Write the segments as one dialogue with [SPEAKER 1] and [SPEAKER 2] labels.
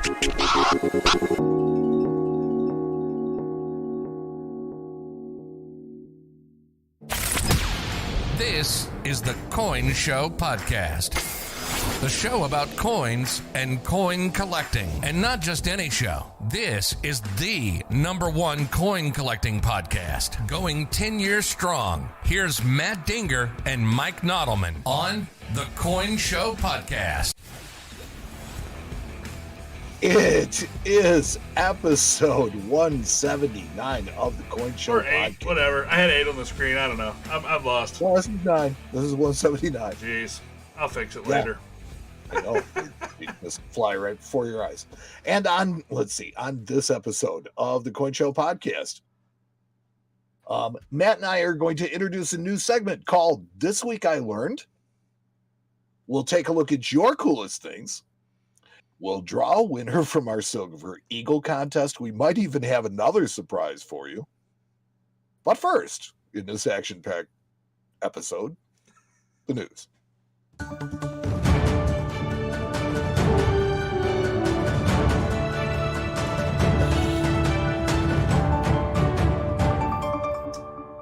[SPEAKER 1] This is the Coin Show Podcast. The show about coins and coin collecting. And not just any show. This is the #1 coin collecting podcast. Going 10 years strong. Here's Matt Dinger and Mike Nottelmann on the Coin Show Podcast.
[SPEAKER 2] It is episode 179 of the Coin Show
[SPEAKER 3] or 8,
[SPEAKER 2] Podcast.
[SPEAKER 3] Whatever. I had 8 on the screen. I don't know. I've lost.
[SPEAKER 2] No, this is 9. This is 179.
[SPEAKER 3] Jeez. I'll fix it later.
[SPEAKER 2] I know. It just fly right before your eyes. And on this episode of the Coin Show Podcast, Matt and I are going to introduce a new segment called This Week I Learned. We'll take a look at your coolest things. We'll draw a winner from our Silver Eagle contest. We might even have another surprise for you. But first, in this action-packed episode, the news.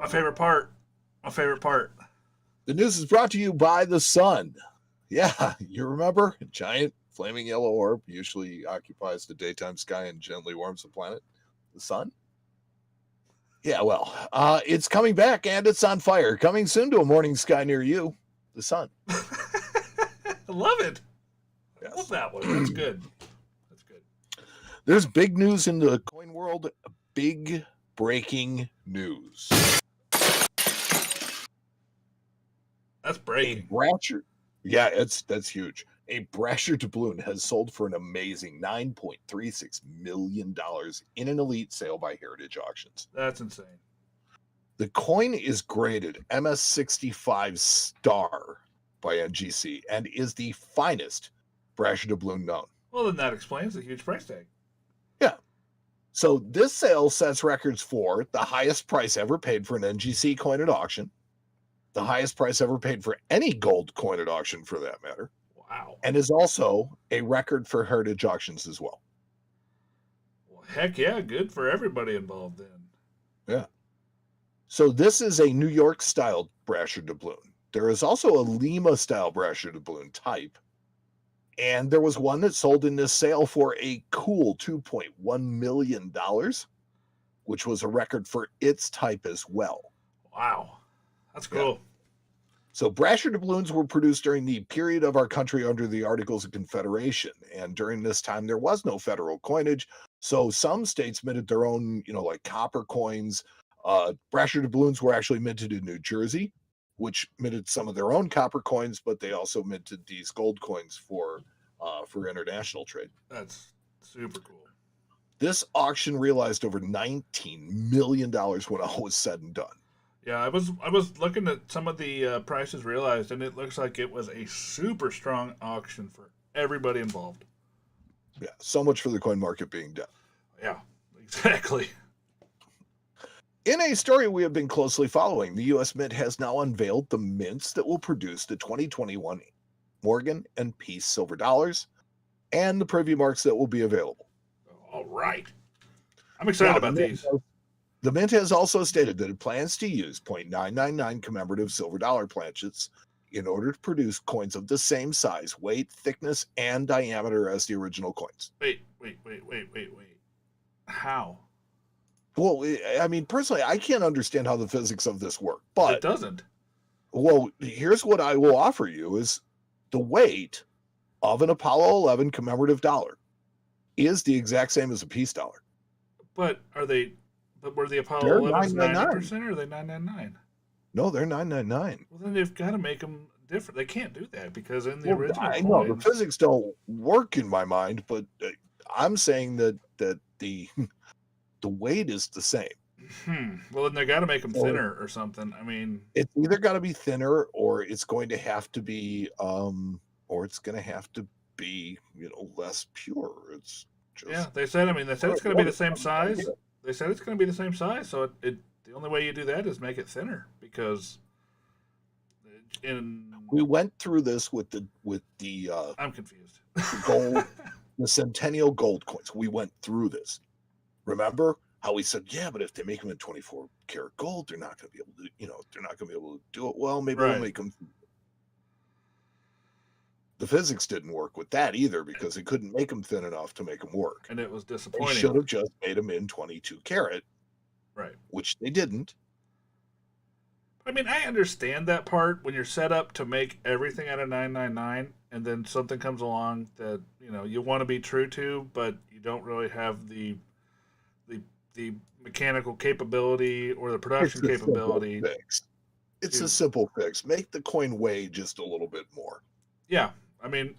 [SPEAKER 3] My favorite part.
[SPEAKER 2] The news is brought to you by the sun. Yeah, you remember? A giant flaming yellow orb usually occupies the daytime sky and gently warms the planet. The sun? Yeah, well, it's coming back and it's on fire. Coming soon to a morning sky near you. The sun.
[SPEAKER 3] I love it.
[SPEAKER 2] Yes.
[SPEAKER 3] I love that one. That's good. That's good.
[SPEAKER 2] There's big news in the coin world. Big breaking news.
[SPEAKER 3] That's breaking.
[SPEAKER 2] Yeah, that's huge. A Brasher doubloon has sold for an amazing $9.36 million in an elite sale by Heritage Auctions.
[SPEAKER 3] That's insane.
[SPEAKER 2] The coin is graded MS65 star by NGC and is the finest Brasher doubloon known.
[SPEAKER 3] Well, then that explains the huge price tag.
[SPEAKER 2] Yeah. So this sale sets records for the highest price ever paid for an NGC coin at auction, the highest price ever paid for any gold coin at auction for that matter.
[SPEAKER 3] Wow.
[SPEAKER 2] And is also a record for Heritage Auctions as well.
[SPEAKER 3] Well, heck yeah. Good for everybody involved then.
[SPEAKER 2] Yeah. So this is a New York style Brasher doubloon. There is also a Lima style Brasher doubloon type. And there was one that sold in this sale for a cool $2.1 million, which was a record for its type as well.
[SPEAKER 3] Wow. That's cool.
[SPEAKER 2] Yeah. So Brasher doubloons were produced during the period of our country under the Articles of Confederation. And during this time, there was no federal coinage. So some states minted their own, like copper coins. Brasher doubloons were actually minted in New Jersey, which minted some of their own copper coins, but they also minted these gold coins for international trade.
[SPEAKER 3] That's super cool.
[SPEAKER 2] This auction realized over $19 million when all was said and done.
[SPEAKER 3] Yeah, I was looking at some of the prices realized, and it looks like it was a super strong auction for everybody involved.
[SPEAKER 2] Yeah, so much for the coin market being down.
[SPEAKER 3] Yeah, exactly.
[SPEAKER 2] In a story we have been closely following, the U.S. Mint has now unveiled the mints that will produce the 2021 Morgan and Peace silver dollars and the preview marks that will be available.
[SPEAKER 3] All right. I'm excited about these.
[SPEAKER 2] The Mint has also stated that it plans to use .999 commemorative silver dollar planchets in order to produce coins of the same size, weight, thickness, and diameter as the original coins.
[SPEAKER 3] Wait. How?
[SPEAKER 2] Well, I mean, personally, I can't understand how the physics of this work, but
[SPEAKER 3] it doesn't.
[SPEAKER 2] Well, here's what I will offer you is the weight of an Apollo 11 commemorative dollar is the exact same as a peace dollar.
[SPEAKER 3] But were the Apollo
[SPEAKER 2] They're
[SPEAKER 3] 11s
[SPEAKER 2] 999.
[SPEAKER 3] 90% or are they 999?
[SPEAKER 2] No, they're 999.
[SPEAKER 3] Well, then they've got to make them different. They can't do that because in the original
[SPEAKER 2] I know the
[SPEAKER 3] coins,
[SPEAKER 2] physics don't work in my mind, but I'm saying that the weight is the same.
[SPEAKER 3] Well, then they got to make them thinner or something. I mean,
[SPEAKER 2] it's either got to be thinner or it's going to have to be less pure. It's just,
[SPEAKER 3] yeah, they said it's going to be the same size. They said it's going to be the same size, so the only way you do that is make it thinner because
[SPEAKER 2] we went through this with the
[SPEAKER 3] I'm confused.
[SPEAKER 2] gold the Centennial gold coins. We went through this. Remember how we said, yeah, but if they make them in 24 karat gold, they're not going to be able to, they're not going to be able to do it. Well, maybe we'll make them. The physics didn't work with that either because they couldn't make them thin enough to make them work.
[SPEAKER 3] And it was disappointing.
[SPEAKER 2] They should have just made them in 22 karat.
[SPEAKER 3] Right.
[SPEAKER 2] Which they didn't.
[SPEAKER 3] I mean, I understand that part when you're set up to make everything out of 999 and then something comes along that, you want to be true to, but you don't really have the mechanical capability or the production capability.
[SPEAKER 2] It's a simple fix. Make the coin weigh just a little bit more.
[SPEAKER 3] Yeah. I mean,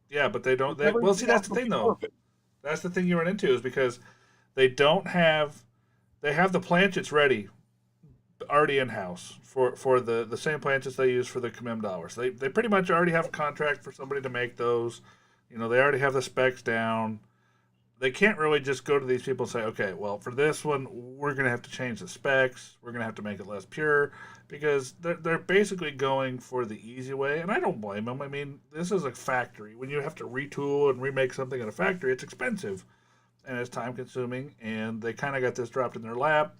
[SPEAKER 3] yeah, but they don't. Well, see, that's the thing, though. Perfect. That's the thing you run into is because they don't have. They have the planchets ready, already in house for the same planchets they use for the commem dollars. They pretty much already have a contract for somebody to make those. They already have the specs down. They can't really just go to these people and say, okay, well, for this one, we're going to have to change the specs. We're going to have to make it less pure because they're basically going for the easy way. And I don't blame them. I mean, this is a factory. When you have to retool and remake something in a factory, it's expensive and it's time consuming. And they kind of got this dropped in their lap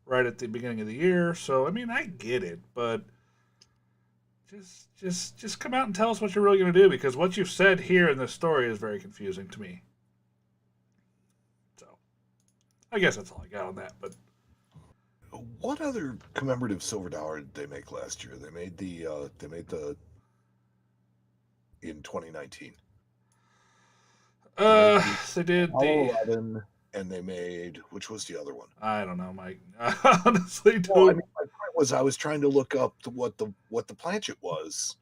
[SPEAKER 3] right at the beginning of the year. So, I mean, I get it, but just come out and tell us what you're really going to do because what you've said here in this story is very confusing to me. I guess that's all I got on that. But
[SPEAKER 2] what other commemorative silver dollar did they make last year? They made the in 2019.
[SPEAKER 3] They did the
[SPEAKER 2] 11, and they made which was the other one?
[SPEAKER 3] I don't know, Mike. I honestly don't.
[SPEAKER 2] Well, I mean, my point was I was trying to look up what the planchet was,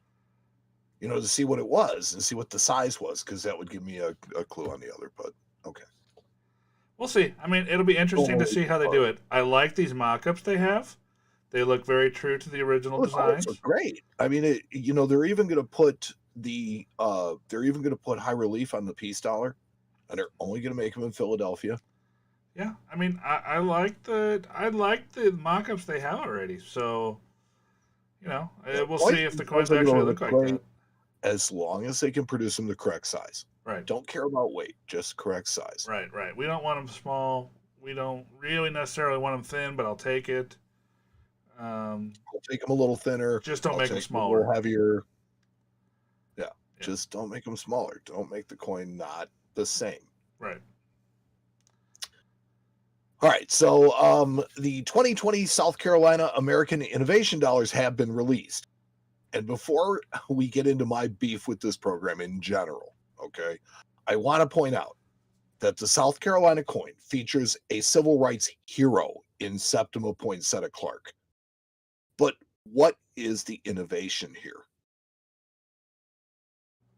[SPEAKER 2] to see what it was and see what the size was because that would give me a clue on the other. But okay.
[SPEAKER 3] We'll see. I mean, it'll be interesting to see how they do it. I like these mock-ups they have. They look very true to the original designs.
[SPEAKER 2] Look great. I mean, they're even going to put high relief on the peace dollar, and they're only going to make them in Philadelphia.
[SPEAKER 3] Yeah, I mean, I like the mock-ups they have already. So, we'll see if the coins actually look like that.
[SPEAKER 2] As long as they can produce them the correct size.
[SPEAKER 3] Right.
[SPEAKER 2] Don't care about weight, just correct size.
[SPEAKER 3] Right. We don't want them small. We don't really necessarily want them thin, but I'll take it.
[SPEAKER 2] I'll take them a little thinner.
[SPEAKER 3] Just don't make them smaller.
[SPEAKER 2] A little heavier. Yeah. Just don't make them smaller. Don't make the coin not the same.
[SPEAKER 3] Right.
[SPEAKER 2] All right. So the 2020 South Carolina American Innovation Dollars have been released. And before we get into my beef with this program in general, okay, I want to point out that the South Carolina coin features a civil rights hero in Septima Poinsettia Clark. But what is the innovation here?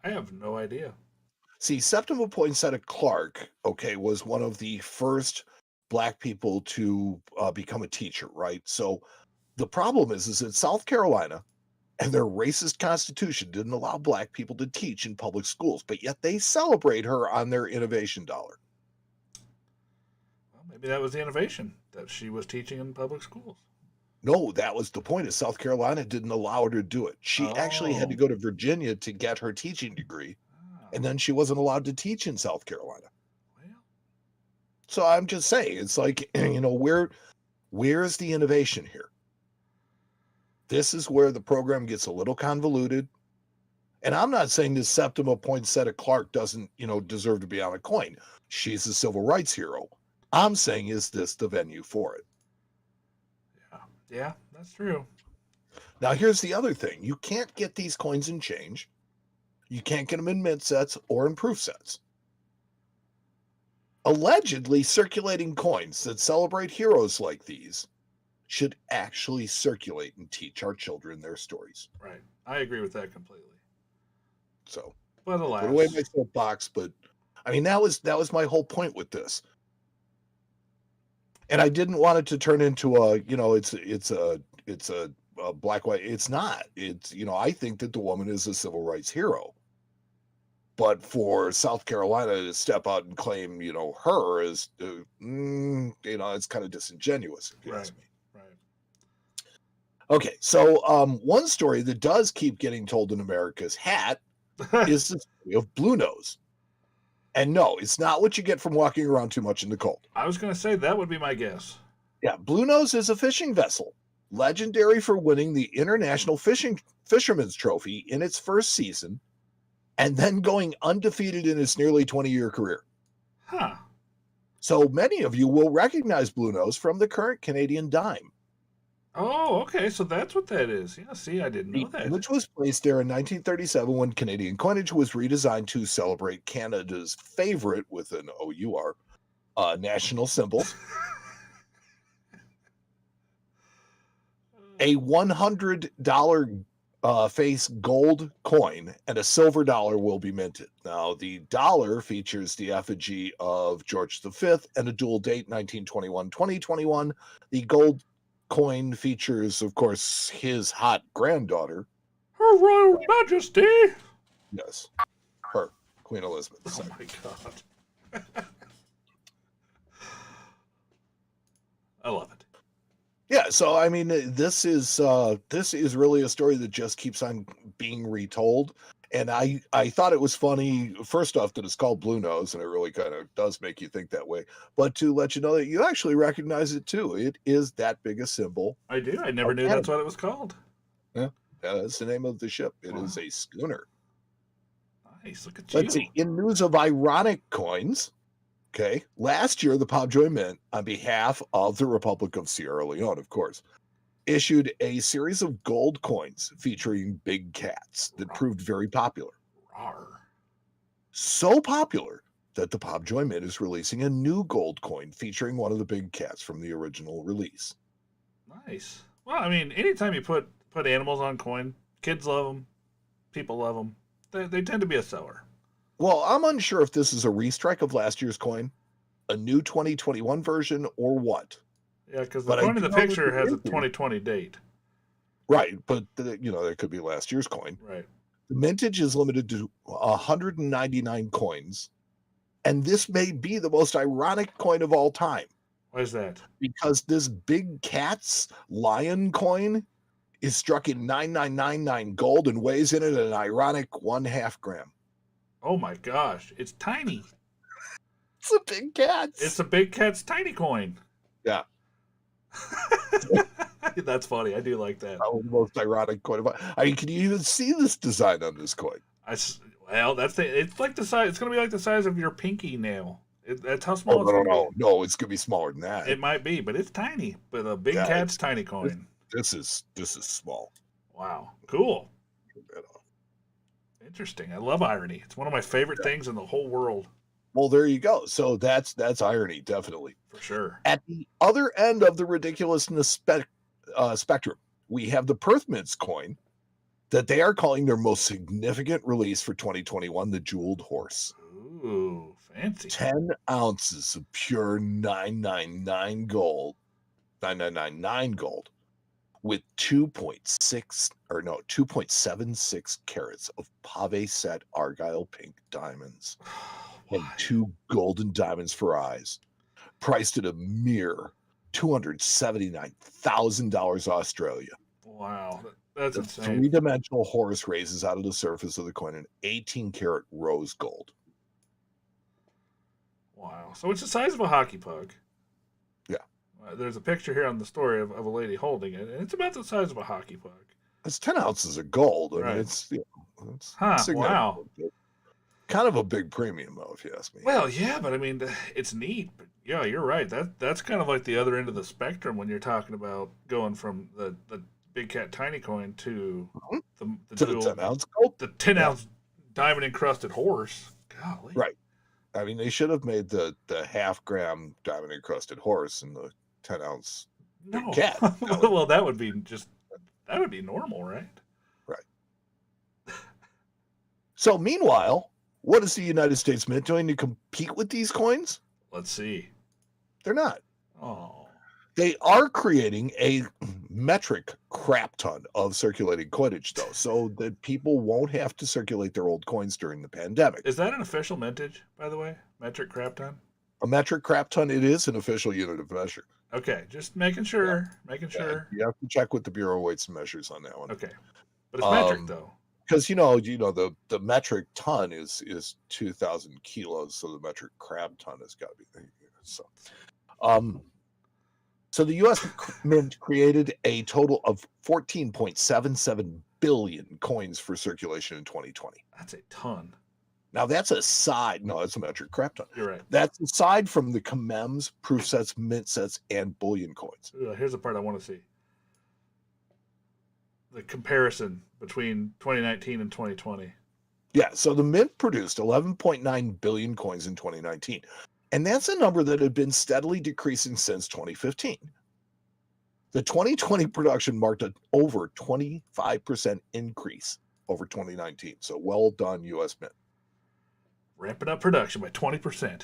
[SPEAKER 3] I have no idea.
[SPEAKER 2] See, Septima Poinsettia Clark, okay, was one of the first Black people to become a teacher, right? So the problem is that South Carolina and their racist constitution didn't allow Black people to teach in public schools, but yet they celebrate her on their innovation dollar.
[SPEAKER 3] Well, maybe that was the innovation, that she was teaching in public schools.
[SPEAKER 2] No, that was the point. Is South Carolina didn't allow her to do it. She actually had to go to Virginia to get her teaching degree, and then she wasn't allowed to teach in South Carolina.
[SPEAKER 3] Well,
[SPEAKER 2] so I'm just saying, it's like, where's the innovation here? This is where the program gets a little convoluted. And I'm not saying this Septima Poinsettia Clark doesn't, deserve to be on a coin. She's a civil rights hero. I'm saying, is this the venue for it?
[SPEAKER 3] Yeah, that's true.
[SPEAKER 2] Now, here's the other thing. You can't get these coins in change. You can't get them in mint sets or in proof sets. Allegedly, circulating coins that celebrate heroes like these should actually circulate and teach our children their stories.
[SPEAKER 3] Right. I agree with that completely.
[SPEAKER 2] So,
[SPEAKER 3] but alas,
[SPEAKER 2] put away my soapbox, but I mean, that was my whole point with this. And I didn't want it to turn into it's a black white. It's not. It's, I think that the woman is a civil rights hero. But for South Carolina to step out and claim, her as, it's kind of disingenuous, if you ask me. Okay, so one story that does keep getting told in America's hat is the story of Blue Nose. And no, it's not what you get from walking around too much in the cold.
[SPEAKER 3] I was going to say that would be my guess.
[SPEAKER 2] Yeah, Blue Nose is a fishing vessel, legendary for winning the International Fisherman's Trophy in its first season, and then going undefeated in its nearly 20-year career.
[SPEAKER 3] Huh.
[SPEAKER 2] So many of you will recognize Blue Nose from the current Canadian dime.
[SPEAKER 3] Oh, okay. So that's what that is. Yeah, see, I didn't know that.
[SPEAKER 2] The image was placed there in 1937 when Canadian coinage was redesigned to celebrate Canada's favorite, with an O-U-R, national symbols. A $100 face gold coin and a silver dollar will be minted. Now, the dollar features the effigy of George V and a dual date, 1921-2021. The gold coin features, of course, his hot granddaughter.
[SPEAKER 3] Her Royal Majesty.
[SPEAKER 2] Yes, her, Queen Elizabeth II.
[SPEAKER 3] Oh my God. I love it.
[SPEAKER 2] Yeah, so I mean, this is really a story that just keeps on being retold, and I thought it was funny. First off, that it's called Blue Nose, and it really kind of does make you think that way. But to let you know that you actually recognize it too. It is that big a symbol.
[SPEAKER 3] I do. I never knew that's what it was called.
[SPEAKER 2] Yeah, that's the name of the ship. It is a schooner.
[SPEAKER 3] Nice. Look at you.
[SPEAKER 2] Let's see. In news of ironic coins. Okay. Last year, the Pobjoy Mint, on behalf of the Republic of Sierra Leone, of course, issued a series of gold coins featuring big cats that proved very popular.
[SPEAKER 3] Rawr.
[SPEAKER 2] So popular that the Pobjoy Mint is releasing a new gold coin featuring one of the big cats from the original release.
[SPEAKER 3] Nice. Well, I mean, anytime you put animals on coin, kids love them, people love them. They tend to be a seller.
[SPEAKER 2] Well, I'm unsure if this is a restrike of last year's coin, a new 2021 version, or what.
[SPEAKER 3] Yeah, because the coin in the picture has a 2020 date.
[SPEAKER 2] Right, but that could be last year's coin.
[SPEAKER 3] Right.
[SPEAKER 2] The mintage is limited to 199 coins, and this may be the most ironic coin of all time.
[SPEAKER 3] Why is that?
[SPEAKER 2] Because this big cat's lion coin is struck in 9999 gold and weighs in at an ironic 1/2 gram.
[SPEAKER 3] Oh my gosh, it's tiny.
[SPEAKER 2] It's a big cat.
[SPEAKER 3] It's a big cat's tiny coin.
[SPEAKER 2] Yeah.
[SPEAKER 3] That's funny. I do like that.
[SPEAKER 2] Oh, the most ironic coin. I mean, can you even see this design on this coin?
[SPEAKER 3] It's like the size. It's going to be like the size of your pinky nail. That's how small it's going to be.
[SPEAKER 2] No, it's going to be smaller than that.
[SPEAKER 3] It might be, but it's tiny. But a big cat's tiny coin.
[SPEAKER 2] This is small.
[SPEAKER 3] Wow. Cool. Interesting. I love irony. It's one of my favorite things in the whole world.
[SPEAKER 2] Well, there you go. So that's irony, definitely.
[SPEAKER 3] For sure.
[SPEAKER 2] At the other end of the ridiculousness spectrum, we have the Perth Mint's coin that they are calling their most significant release for 2021, the Jeweled Horse.
[SPEAKER 3] Ooh, fancy.
[SPEAKER 2] 10 ounces of pure 999 gold, 9999 gold, with 2.76 carats of pave set Argyle pink diamonds and 2 golden diamonds for eyes, priced at a mere $279,000 Australia.
[SPEAKER 3] Wow, that's
[SPEAKER 2] the
[SPEAKER 3] insane.
[SPEAKER 2] Three-dimensional horse raises out of the surface of the coin in 18-karat rose gold.
[SPEAKER 3] Wow, so it's the size of a hockey puck.
[SPEAKER 2] Yeah.
[SPEAKER 3] There's a picture here on the story of a lady holding it, and it's about the size of a hockey puck.
[SPEAKER 2] It's 10 ounces of gold. I
[SPEAKER 3] Right.
[SPEAKER 2] mean, it's
[SPEAKER 3] wow.
[SPEAKER 2] Kind of a big premium, though, if you ask me.
[SPEAKER 3] Well, yeah, but I mean, it's neat. But yeah, you're right. That's kind of like the other end of the spectrum when you're talking about going from the big cat tiny coin to the
[SPEAKER 2] 10 ounce gold.
[SPEAKER 3] The 10 ounce diamond encrusted horse. Golly.
[SPEAKER 2] Right. I mean, they should have made the 1/2 gram diamond encrusted horse and the 10 ounce cat.
[SPEAKER 3] Well, that would be normal, right?
[SPEAKER 2] Right. So, meanwhile, what is the United States Mint doing to compete with these coins?
[SPEAKER 3] Let's see.
[SPEAKER 2] They're not.
[SPEAKER 3] Oh.
[SPEAKER 2] They are creating a metric crap ton of circulating coinage, though, so that people won't have to circulate their old coins during the pandemic.
[SPEAKER 3] Is that an official mintage, by the way? Metric crap ton?
[SPEAKER 2] A metric crap ton, it is an official unit of measure.
[SPEAKER 3] Okay, just making sure.
[SPEAKER 2] You have to check with the Bureau of Weights and Measures on that one.
[SPEAKER 3] Okay. But it's metric, though.
[SPEAKER 2] because the metric ton is 2,000 kilos, so the metric crab ton has got to be there. So the U.S. Mint created a total of 14.77 billion coins for circulation in 2020.
[SPEAKER 3] That's a ton.
[SPEAKER 2] Now that's aside. No, that's a metric crab ton.
[SPEAKER 3] You're right.
[SPEAKER 2] That's aside from the commems, proof sets, mint sets, and bullion coins.
[SPEAKER 3] Here's the part I want to see. The comparison between 2019 and 2020.
[SPEAKER 2] Yeah, so the Mint produced 11.9 billion coins in 2019. And that's a number that had been steadily decreasing since 2015. The 2020 production marked an over 25% increase over 2019. So well done, U.S. Mint.
[SPEAKER 3] Ramping up production by 20%.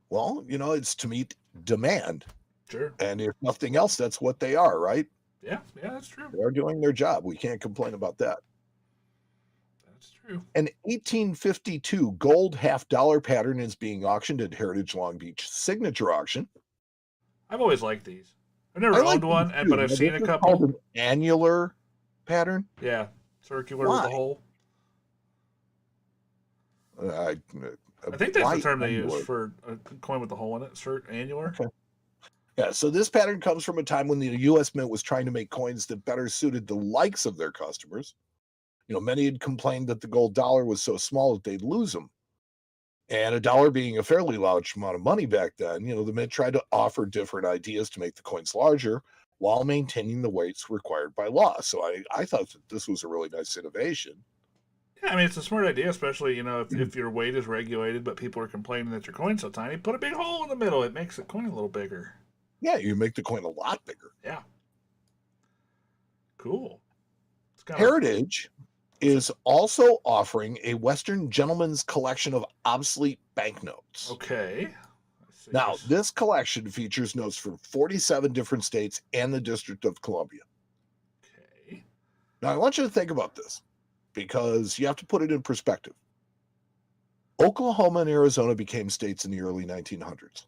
[SPEAKER 2] Well, it's to meet demand.
[SPEAKER 3] Sure.
[SPEAKER 2] And if nothing else, that's what they are, right?
[SPEAKER 3] Yeah, that's true.
[SPEAKER 2] They're doing their job. We can't complain about that.
[SPEAKER 3] That's true.
[SPEAKER 2] An 1852 gold $half pattern is being auctioned at Heritage Long Beach Signature Auction.
[SPEAKER 3] I've always liked these. I've never owned one, but I've seen a couple.
[SPEAKER 2] Called an annular pattern.
[SPEAKER 3] Yeah, circular with a hole.
[SPEAKER 2] I
[SPEAKER 3] think that's the term they use for a coin with a hole in it. Annular.
[SPEAKER 2] Okay. Yeah, so this pattern comes from a time when the U.S. Mint was trying to make coins that better suited the likes of their customers. Many had complained that the gold dollar was so small that they'd lose them. And a dollar being a fairly large amount of money back then, the Mint tried to offer different ideas to make the coins larger while maintaining the weights required by law. So I thought that this was a really nice innovation.
[SPEAKER 3] Yeah, I mean, it's a smart idea, especially, if your weight is regulated, but people are complaining that your coin's so tiny, put a big hole in the middle. It makes the coin a little bigger.
[SPEAKER 2] Yeah, you make the coin a lot bigger.
[SPEAKER 3] Yeah. Cool.
[SPEAKER 2] Heritage is also offering a Western Gentleman's collection of obsolete banknotes.
[SPEAKER 3] Okay.
[SPEAKER 2] Now, this collection features notes from 47 different states and the District of Columbia.
[SPEAKER 3] Okay.
[SPEAKER 2] Now, I want you to think about this because you have to put it in perspective. Oklahoma and Arizona became states in the early 1900s.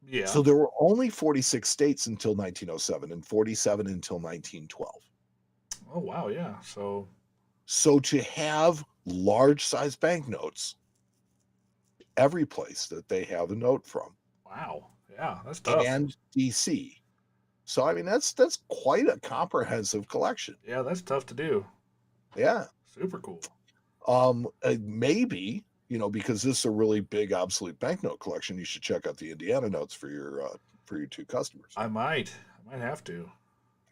[SPEAKER 3] Yeah.
[SPEAKER 2] So there were only 46 states until 1907 and 47 until 1912.
[SPEAKER 3] Oh, wow, yeah.
[SPEAKER 2] So to have large-size banknotes, every place that they have a note from.
[SPEAKER 3] Wow. Yeah, that's tough.
[SPEAKER 2] And D.C. So, I mean, that's quite a comprehensive collection.
[SPEAKER 3] Yeah, that's tough to do.
[SPEAKER 2] Yeah.
[SPEAKER 3] Super cool.
[SPEAKER 2] Maybe, because this is a really big obsolete banknote collection, you should check out the Indiana notes for your two customers.
[SPEAKER 3] I might have to.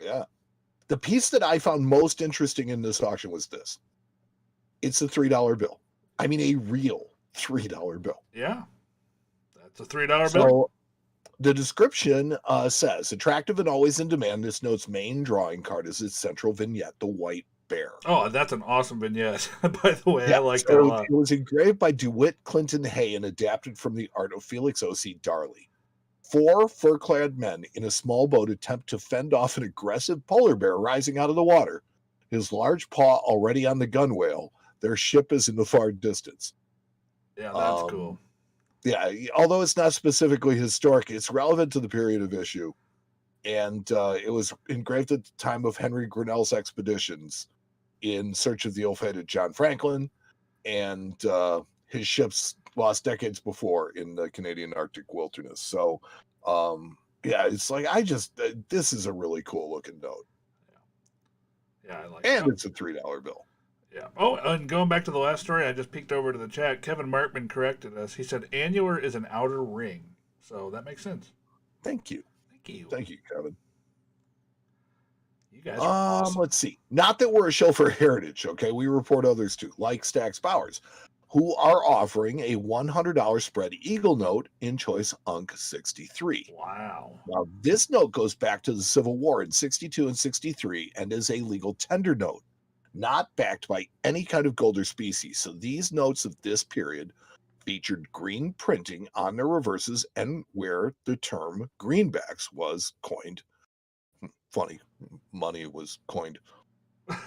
[SPEAKER 2] Yeah. The piece that I found most interesting in this auction was this. It's a $3 bill. I mean, a real $3 bill.
[SPEAKER 3] Yeah. That's a $3 bill.
[SPEAKER 2] So the description says, attractive and always in demand, this note's main drawing card is its central vignette, the white bear.
[SPEAKER 3] Oh, that's an awesome vignette, by the way. Yeah, I like that a lot.
[SPEAKER 2] It was engraved by DeWitt Clinton Hay and adapted from the art of Felix O.C. Darley. 4 fur-clad men in a small boat attempt to fend off an aggressive polar bear rising out of the water. His large paw already on the gunwale. Their ship is in the far distance.
[SPEAKER 3] Yeah, that's cool.
[SPEAKER 2] Yeah, although it's not specifically historic, it's relevant to the period of issue. And it was engraved at the time of Henry Grinnell's expeditions in search of the ill-fated John Franklin and his ships lost decades before in the Canadian Arctic wilderness. So, yeah, it's like, this is a really cool looking note.
[SPEAKER 3] Yeah, I like it.
[SPEAKER 2] And it's a $3 bill.
[SPEAKER 3] Yeah. Oh, and going back to the last story, I just peeked over to the chat. Kevin Markman corrected us. He said annular is an outer ring. So that makes sense.
[SPEAKER 2] Thank you. Thank you, Kevin.
[SPEAKER 3] You guys are awesome.
[SPEAKER 2] Let's see. Not that we're a show for heritage, okay? We report others too, like Stax Bowers, who are offering a $100 spread eagle note in choice Unk 63.
[SPEAKER 3] Wow.
[SPEAKER 2] Now, this note goes back to the Civil War in 62 and 63 and is a legal tender note, not backed by any kind of gold or species. So these notes of this period featured green printing on their reverses and where the term greenbacks was coined. Funny, money was coined to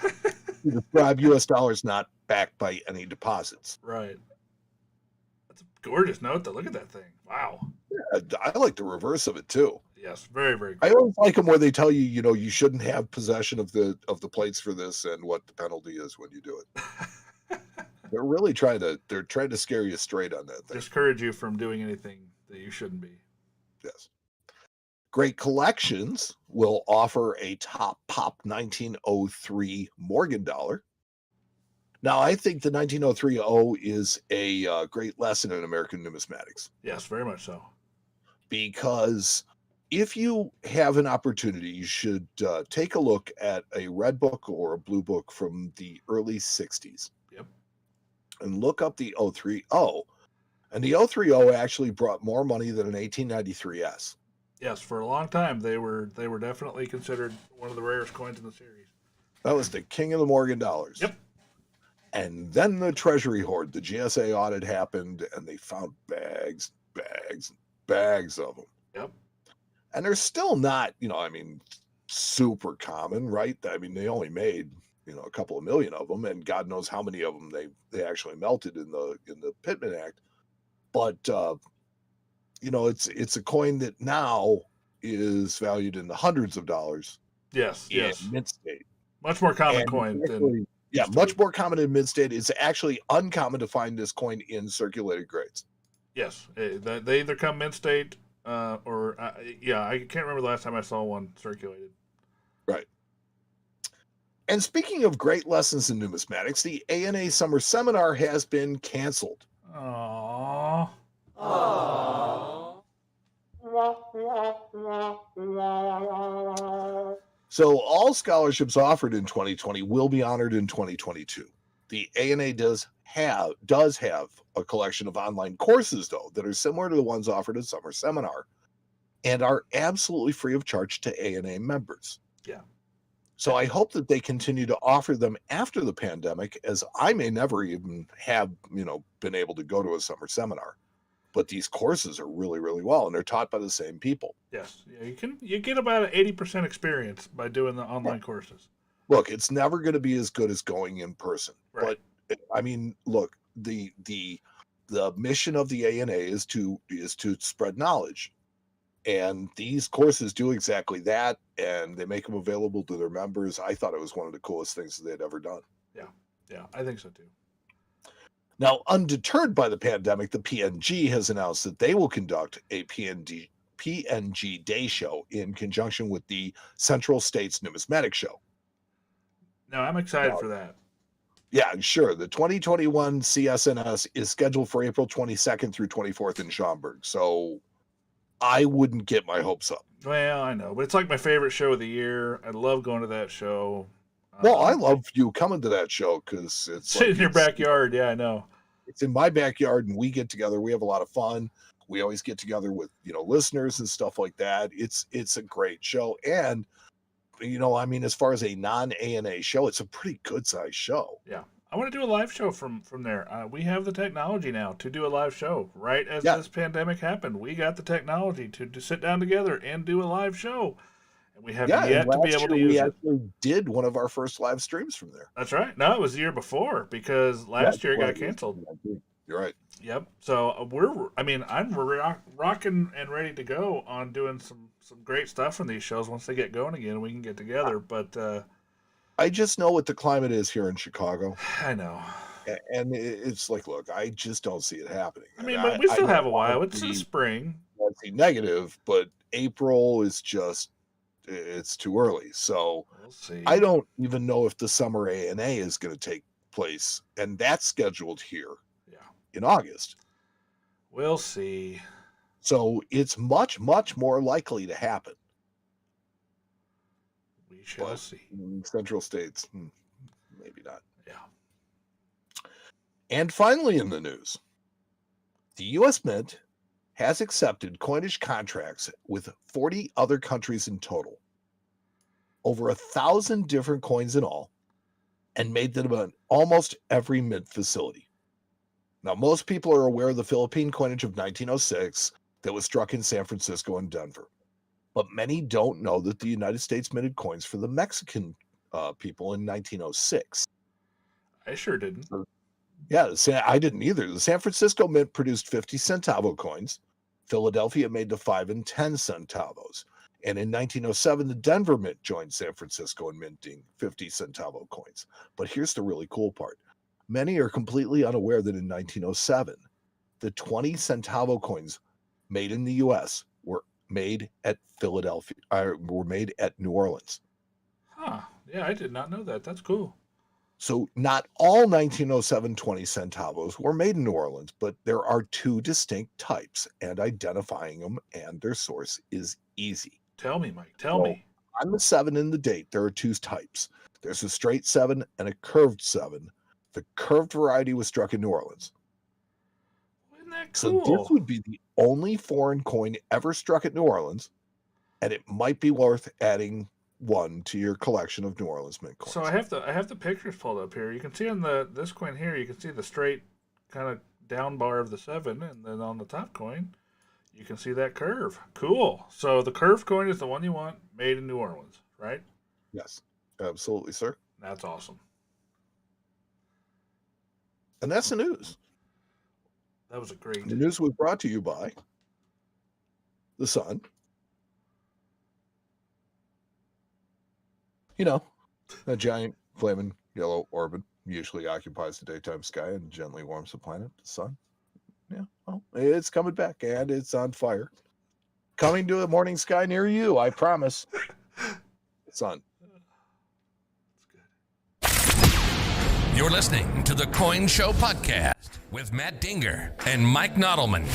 [SPEAKER 2] describe U.S. dollars not backed by any deposits.
[SPEAKER 3] Right. That's a gorgeous note, though. Look at that thing. Wow.
[SPEAKER 2] Yeah, I like the reverse of it, too.
[SPEAKER 3] Yes, very, very
[SPEAKER 2] I
[SPEAKER 3] cool.
[SPEAKER 2] always like them where they tell you, you shouldn't have possession of the plates for this and what the penalty is when you do it. They're trying to scare you straight on that thing.
[SPEAKER 3] Discourage you from doing anything that you shouldn't be.
[SPEAKER 2] Yes. Great Collections will offer a Top Pop 1903 Morgan dollar. Now, I think the 1903 is a great lesson in American numismatics.
[SPEAKER 3] Yes, very much so.
[SPEAKER 2] Because if you have an opportunity, you should take a look at a red book or a blue book from the early 60s.
[SPEAKER 3] Yep.
[SPEAKER 2] And look up the 030. And the 030 actually brought more money than an 1893S.
[SPEAKER 3] Yes, for a long time they were definitely considered one of the rarest coins in the series.
[SPEAKER 2] That was the king of the Morgan dollars.
[SPEAKER 3] Yep.
[SPEAKER 2] And then the Treasury hoard, the GSA audit happened, and they found bags of them.
[SPEAKER 3] Yep.
[SPEAKER 2] And they're still not, super common, right? I mean, they only made, a couple of million of them, and God knows how many of them they actually melted in the Pittman Act. But it's a coin that now is valued in the hundreds of dollars.
[SPEAKER 3] Yes.
[SPEAKER 2] Mint state.
[SPEAKER 3] Much more common coin than
[SPEAKER 2] much more common in mint state. It's actually uncommon to find this coin in circulated grades.
[SPEAKER 3] Yes, they either come mint state or I can't remember the last time I saw one circulated.
[SPEAKER 2] Right. And speaking of great lessons in numismatics, the ANA Summer Seminar has been canceled.
[SPEAKER 3] Aww.
[SPEAKER 2] So all scholarships offered in 2020 will be honored in 2022. The ANA does have a collection of online courses, though, that are similar to the ones offered at Summer Seminar and are absolutely free of charge to ANA members.
[SPEAKER 3] Yeah.
[SPEAKER 2] So I hope that they continue to offer them after the pandemic, as I may never even have, been able to go to a summer seminar. But these courses are really, really well, and they're taught by the same people.
[SPEAKER 3] Yes. Yeah, you get about an 80% experience by doing the online courses.
[SPEAKER 2] Look, it's never going to be as good as going in person.
[SPEAKER 3] Right.
[SPEAKER 2] But I mean, look, the mission of the ANA is to spread knowledge. And these courses do exactly that, and they make them available to their members. I thought it was one of the coolest things that they'd ever done.
[SPEAKER 3] Yeah, I think so too.
[SPEAKER 2] Now, undeterred by the pandemic, the PNG has announced that they will conduct a PNG Day Show in conjunction with the Central States Numismatic Show.
[SPEAKER 3] No, I'm excited for that.
[SPEAKER 2] Yeah, sure. The 2021 CSNS is scheduled for April 22nd through 24th in Schaumburg. So I wouldn't get my hopes up.
[SPEAKER 3] Well, I know, but it's like my favorite show of the year. I love going to that show.
[SPEAKER 2] Well, I love you coming to that show because it's
[SPEAKER 3] in your backyard. Yeah, I know.
[SPEAKER 2] It's in my backyard, and we get together. We have a lot of fun. We always get together with listeners and stuff like that. It's a great show, and as far as a non-ANA show, it's a pretty good sized show.
[SPEAKER 3] Yeah. I want to do a live show from there. We have the technology now to do a live show. Right as this pandemic happened, we got the technology to sit down together and do a live show. And we have yet to be able to use it. We
[SPEAKER 2] actually did one of our first live streams from there.
[SPEAKER 3] That's right. No, it was the year before because last year it got canceled.
[SPEAKER 2] You're right.
[SPEAKER 3] Yep. So I'm rocking and ready to go on doing some great stuff from these shows. Once they get going again, we can get together. But
[SPEAKER 2] I just know what the climate is here in Chicago.
[SPEAKER 3] I know.
[SPEAKER 2] And it's like, look, I just don't see it happening.
[SPEAKER 3] But we still have a while. It's the spring.
[SPEAKER 2] Let's see, negative, but April is just, it's too early. So
[SPEAKER 3] we'll see.
[SPEAKER 2] I don't even know if the summer ANA is going to take place. And that's scheduled here in August.
[SPEAKER 3] We'll see.
[SPEAKER 2] So it's much, much more likely to happen.
[SPEAKER 3] We shall see.
[SPEAKER 2] In Central States, maybe not.
[SPEAKER 3] Yeah.
[SPEAKER 2] And finally in the news, the U.S. Mint has accepted coinage contracts with 40 other countries in total, over 1,000 different coins in all, and made them on almost every mint facility. Now, most people are aware of the Philippine coinage of 1906 that was struck in San Francisco and Denver. But many don't know that the United States minted coins for the Mexican people in 1906.
[SPEAKER 3] I sure didn't.
[SPEAKER 2] Yeah, I didn't either. The San Francisco Mint produced 50 centavo coins. Philadelphia made the 5 and 10 centavos. And in 1907, the Denver Mint joined San Francisco in minting 50 centavo coins. But here's the really cool part. Many are completely unaware that in 1907, the 20 centavo coins made in the U.S. were made at were made at New Orleans.
[SPEAKER 3] Huh. Yeah, I did not know that. That's cool.
[SPEAKER 2] So not all 1907 20 centavos were made in New Orleans, but there are two distinct types, and identifying them and their source is easy.
[SPEAKER 3] Tell me, Mike. Tell me.
[SPEAKER 2] On the 7 in the date, there are two types. There's a straight 7 and a curved 7. The curved variety was struck in New Orleans.
[SPEAKER 3] Isn't that cool?
[SPEAKER 2] So this would be the only foreign coin ever struck at New Orleans, and it might be worth adding one to your collection of New Orleans mint coins.
[SPEAKER 3] So I have the pictures pulled up here. You can see on this coin here, you can see the straight kind of down bar of the 7, and then on the top coin, you can see that curve. Cool. So the curved coin is the one you want, made in New Orleans, right?
[SPEAKER 2] Yes, absolutely, sir.
[SPEAKER 3] That's awesome.
[SPEAKER 2] And that's the news.
[SPEAKER 3] That was a great.
[SPEAKER 2] The news was brought to you by the sun. You know, a giant flaming yellow orb usually occupies the daytime sky and gently warms the planet, the sun. Yeah, well, it's coming back, and it's on fire. Coming to a morning sky near you, I promise. Sun.
[SPEAKER 3] That's good.
[SPEAKER 1] You're listening to the Coin Show Podcast with Matt Dinger and Mike Nottelmann.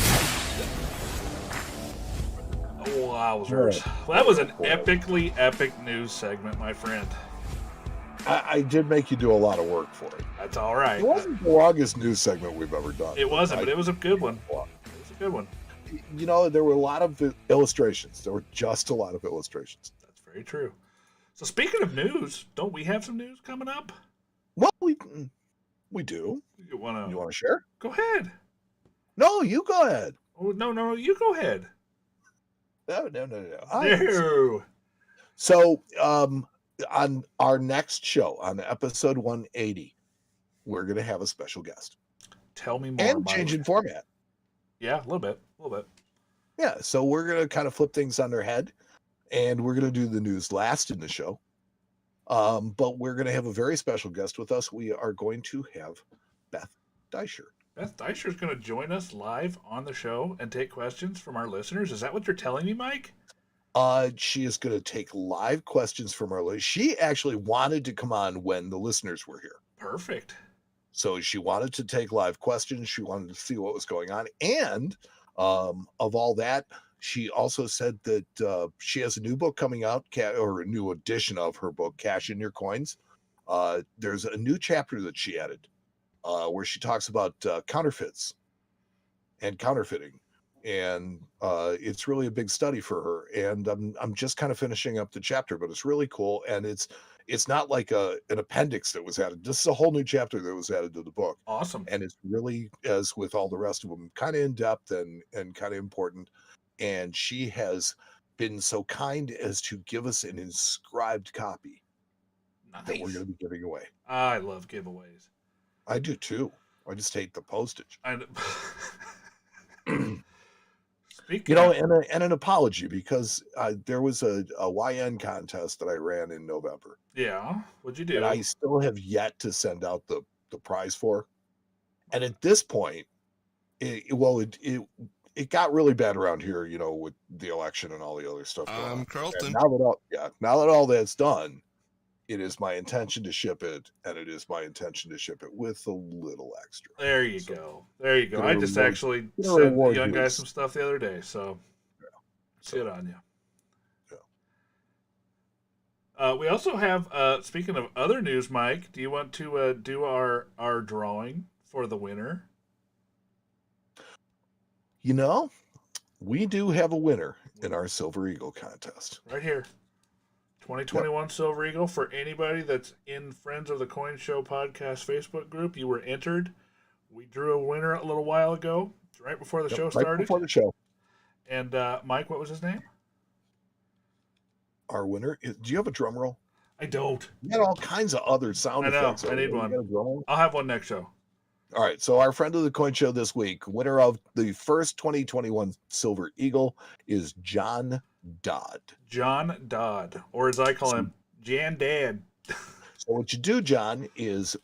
[SPEAKER 3] Wowzers. Well, that was an epically epic news segment, my friend.
[SPEAKER 2] I did make you do a lot of work for it.
[SPEAKER 3] That's all right.
[SPEAKER 2] It wasn't the longest news segment we've ever done.
[SPEAKER 3] It wasn't, but it was a good one. It was a good one.
[SPEAKER 2] You know, there were a lot of illustrations. There were just a lot of illustrations.
[SPEAKER 3] That's very true. So speaking of news, don't we have some news coming up?
[SPEAKER 2] Well, we do.
[SPEAKER 3] You want
[SPEAKER 2] to share?
[SPEAKER 3] Go ahead.
[SPEAKER 2] No, you go ahead.
[SPEAKER 3] Oh, no, you go ahead.
[SPEAKER 2] No.
[SPEAKER 3] No.
[SPEAKER 2] So, on our next show, on episode 180, we're going to have a special guest.
[SPEAKER 3] Tell me more.
[SPEAKER 2] And changing format.
[SPEAKER 3] Yeah, a little bit.
[SPEAKER 2] Yeah, so we're going to kind of flip things on their head, and we're going to do the news last in the show. But we're going to have a very special guest with us. We are going to have Beth Deisher.
[SPEAKER 3] Beth Deisher is going to join us live on the show and take questions from our listeners. Is that what you're telling me, Mike?
[SPEAKER 2] She is going to take live questions from our listeners. She actually wanted to come on when the listeners were here.
[SPEAKER 3] Perfect.
[SPEAKER 2] So she wanted to take live questions. She wanted to see what was going on. And of all that, she also said that she has a new book coming out, or a new edition of her book, Cash in Your Coins. There's a new chapter that she added where she talks about counterfeits and counterfeiting. And it's really a big study for her. And I'm just kind of finishing up the chapter, but it's really cool. And it's not like an appendix that was added. This is a whole new chapter that was added to the book.
[SPEAKER 3] Awesome.
[SPEAKER 2] And it's really, as with all the rest of them, kind of in depth and kind of important. And she has been so kind as to give us an inscribed copy that we're going to be giving away.
[SPEAKER 3] I love giveaways.
[SPEAKER 2] I do too. I just hate the postage.
[SPEAKER 3] Speaking
[SPEAKER 2] and an apology, because there was a YN contest that I ran in November.
[SPEAKER 3] Yeah, what'd you do?
[SPEAKER 2] And I still have yet to send out the prize for. And at this point, it got really bad around here, with the election and all the other stuff going on.
[SPEAKER 1] Carlton.
[SPEAKER 2] And now that all that's done, it is my intention to ship it, and it is my intention to ship it with a little extra.
[SPEAKER 3] There you go. I just actually sent the young guy some stuff the other day, so good on you.
[SPEAKER 2] Yeah.
[SPEAKER 3] We also have, speaking of other news, Mike, do you want to do our drawing for the winner?
[SPEAKER 2] We do have a winner in our Silver Eagle contest.
[SPEAKER 3] Right here. 2021 Silver Eagle. For anybody that's in Friends of the Coin Show podcast Facebook group, you were entered. We drew a winner a little while ago, right before the show started.
[SPEAKER 2] Right before the show.
[SPEAKER 3] And Mike, what was his name?
[SPEAKER 2] Our winner is. Do you have a drum roll?
[SPEAKER 3] I don't.
[SPEAKER 2] You got all kinds of other sound effects.
[SPEAKER 3] I need one. I'll have one next show.
[SPEAKER 2] All right. So our friend of the coin show this week, winner of the first 2021 Silver Eagle, is John Dodd.
[SPEAKER 3] John Dodd, or as I call him, Jan Dad.
[SPEAKER 2] So what you do, John, is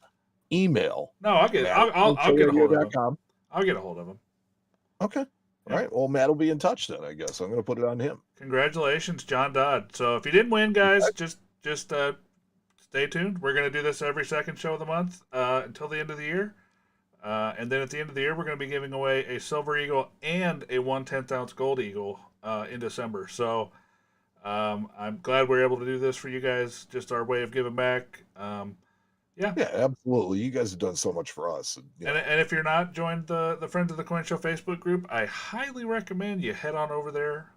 [SPEAKER 2] email.
[SPEAKER 3] No, I'll get a hold of him. I'll get a hold of him.
[SPEAKER 2] Okay. All right. Well, Matt will be in touch then, I guess. I'm going to put it on him.
[SPEAKER 3] Congratulations, John Dodd. So if you didn't win, guys, just stay tuned. We're going to do this every second show of the month until the end of the year. And then at the end of the year, we're going to be giving away a Silver Eagle and a 1/10 ounce Gold Eagle in December. So I'm glad we're able to do this for you guys. Just our way of giving back. Yeah,
[SPEAKER 2] absolutely. You guys have done so much for us.
[SPEAKER 3] And if you're not joined the Friends of the Coin Show Facebook group, I highly recommend you head on over there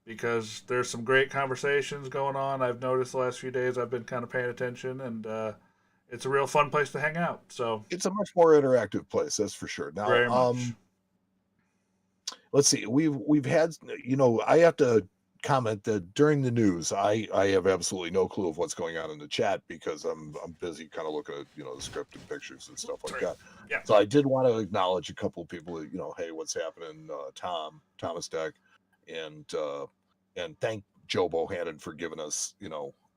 [SPEAKER 3] because there's some great conversations going on. I've noticed the last few days I've been kind of paying attention, and it's a real fun place to hang out. So
[SPEAKER 2] it's a much more interactive place, that's for sure. Now,
[SPEAKER 3] very much.
[SPEAKER 2] Let's see. We've had, I have to comment that during the news, I have absolutely no clue of what's going on in the chat because I'm busy kind of looking at, the scripted pictures and stuff like that.
[SPEAKER 3] Yeah.
[SPEAKER 2] So I did want to acknowledge a couple of people that, hey, what's happening? Thomas Deck, and thank Joe Bohannon for giving us,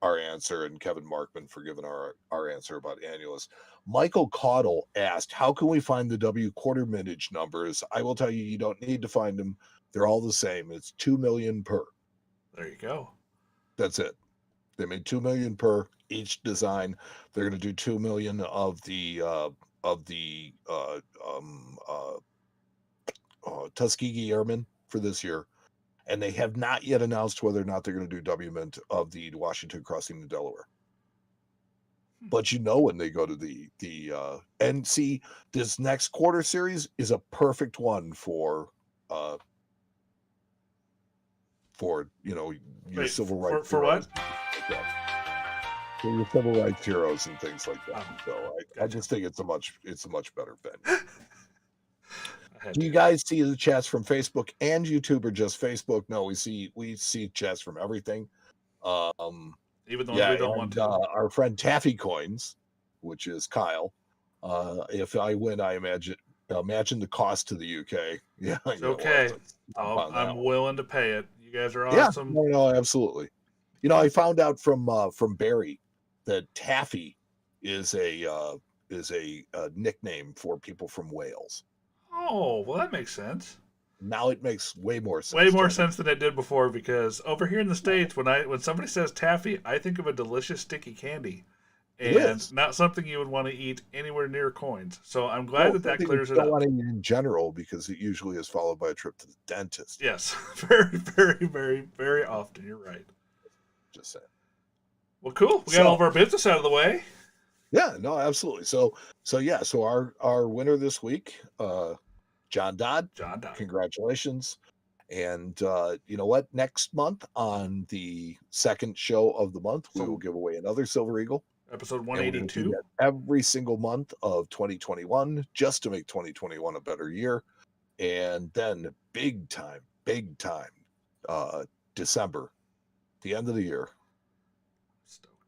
[SPEAKER 2] our answer, and Kevin Markman for giving our answer about Annulus. Michael Caudle asked, how can we find the W quarter mintage numbers? I will tell you, you don't need to find them. They're all the same. It's 2 million per.
[SPEAKER 3] There you go.
[SPEAKER 2] That's it. They made 2 million per each design. They're going to do 2 million of the Tuskegee Airmen for this year, and they have not yet announced whether or not they're going to do W Mint of the Washington crossing the Delaware. But when they go to the and see, this next quarter series is a perfect one for your civil rights
[SPEAKER 3] for what?
[SPEAKER 2] For your civil rights heroes and things like that. So I just think it's a much better venue. Do you guys see the chats from Facebook and YouTube, or just Facebook? No, we see chats from everything.
[SPEAKER 3] Even though we don't want to.
[SPEAKER 2] Our friend Taffy Coins, which is Kyle. If I win, I imagine the cost to the UK. Yeah,
[SPEAKER 3] it's okay. I'm willing to pay it. You guys are awesome.
[SPEAKER 2] Yeah, no, absolutely. I found out from Barry that Taffy is a nickname for people from Wales.
[SPEAKER 3] Oh, well, that makes sense.
[SPEAKER 2] Now it makes way more sense.
[SPEAKER 3] Way more sense than it did before, because over here in the States, when somebody says taffy, I think of a delicious sticky candy, and not something you would want to eat anywhere near coins. So I'm glad that clears it up.
[SPEAKER 2] I don't want to eat in general, because it usually is followed by a trip to the dentist.
[SPEAKER 3] Yes, very, very, very, very often. You're right.
[SPEAKER 2] Just saying.
[SPEAKER 3] Well, cool. We got all of our business out of the way.
[SPEAKER 2] Yeah, no, absolutely. So our winner this week, John Dodd. Congratulations. And you know what? Next month, on the second show of the month, we will give away another Silver Eagle.
[SPEAKER 3] Episode 182.
[SPEAKER 2] Every single month of 2021, just to make 2021 a better year. And then big time, December, the end of the year,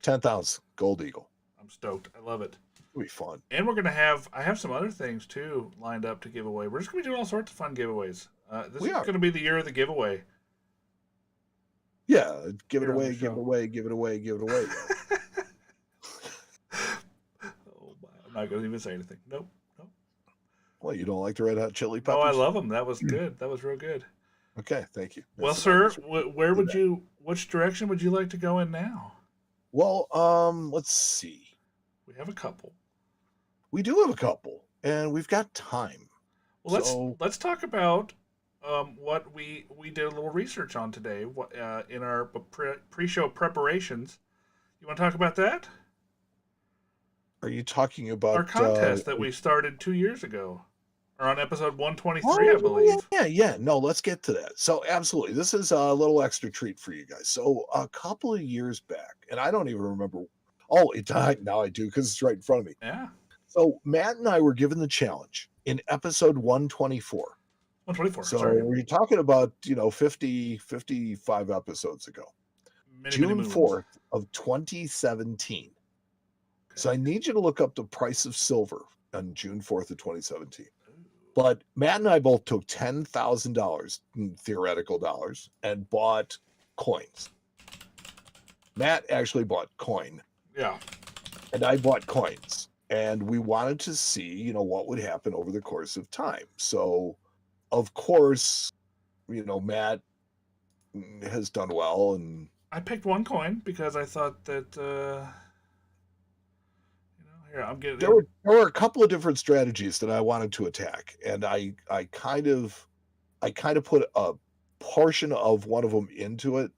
[SPEAKER 2] 10th ounce Gold Eagle.
[SPEAKER 3] I'm stoked. I love it.
[SPEAKER 2] It'll be fun.
[SPEAKER 3] And I have some other things too lined up to give away. We're just going to be doing all sorts of fun giveaways. This is going to be the year of the giveaway.
[SPEAKER 2] Yeah, give it away.
[SPEAKER 3] Oh my, I'm not going to even say anything. Nope.
[SPEAKER 2] Well, you don't like the Red Hot Chili Peppers?
[SPEAKER 3] Oh, I love them. That was good. That was real good.
[SPEAKER 2] Okay, thank you.
[SPEAKER 3] Well, sir, which direction would you like to go in now?
[SPEAKER 2] Well, let's see.
[SPEAKER 3] We have a couple.
[SPEAKER 2] We do have a couple, and we've got time.
[SPEAKER 3] Well, let's talk about what we did a little research on today in our pre-show preparations. You want to talk about that?
[SPEAKER 2] Are you talking about
[SPEAKER 3] our contest that we started 2 years ago? Or on episode 123, I believe.
[SPEAKER 2] Yeah. No, let's get to that. So, absolutely. This is a little extra treat for you guys. So, a couple of years back, and I don't even remember. Oh, it died. Now I do, because it's right in front of me.
[SPEAKER 3] Yeah.
[SPEAKER 2] So, Matt and I were given the challenge in episode 124.
[SPEAKER 3] 124,
[SPEAKER 2] so
[SPEAKER 3] sorry.
[SPEAKER 2] We're talking about, 55 episodes ago. June 4th of 2017. Okay. So, I need you to look up the price of silver on June 4th of 2017. But Matt and I both took $10,000, theoretical dollars, and bought coins. Matt actually bought coin.
[SPEAKER 3] Yeah.
[SPEAKER 2] And I bought coins. And we wanted to see, what would happen over the course of time. So, of course, Matt has done well. And
[SPEAKER 3] I picked one coin because I thought that, here, I'm getting...
[SPEAKER 2] There were a couple of different strategies that I wanted to attack. And I kind of put a portion of one of them into it.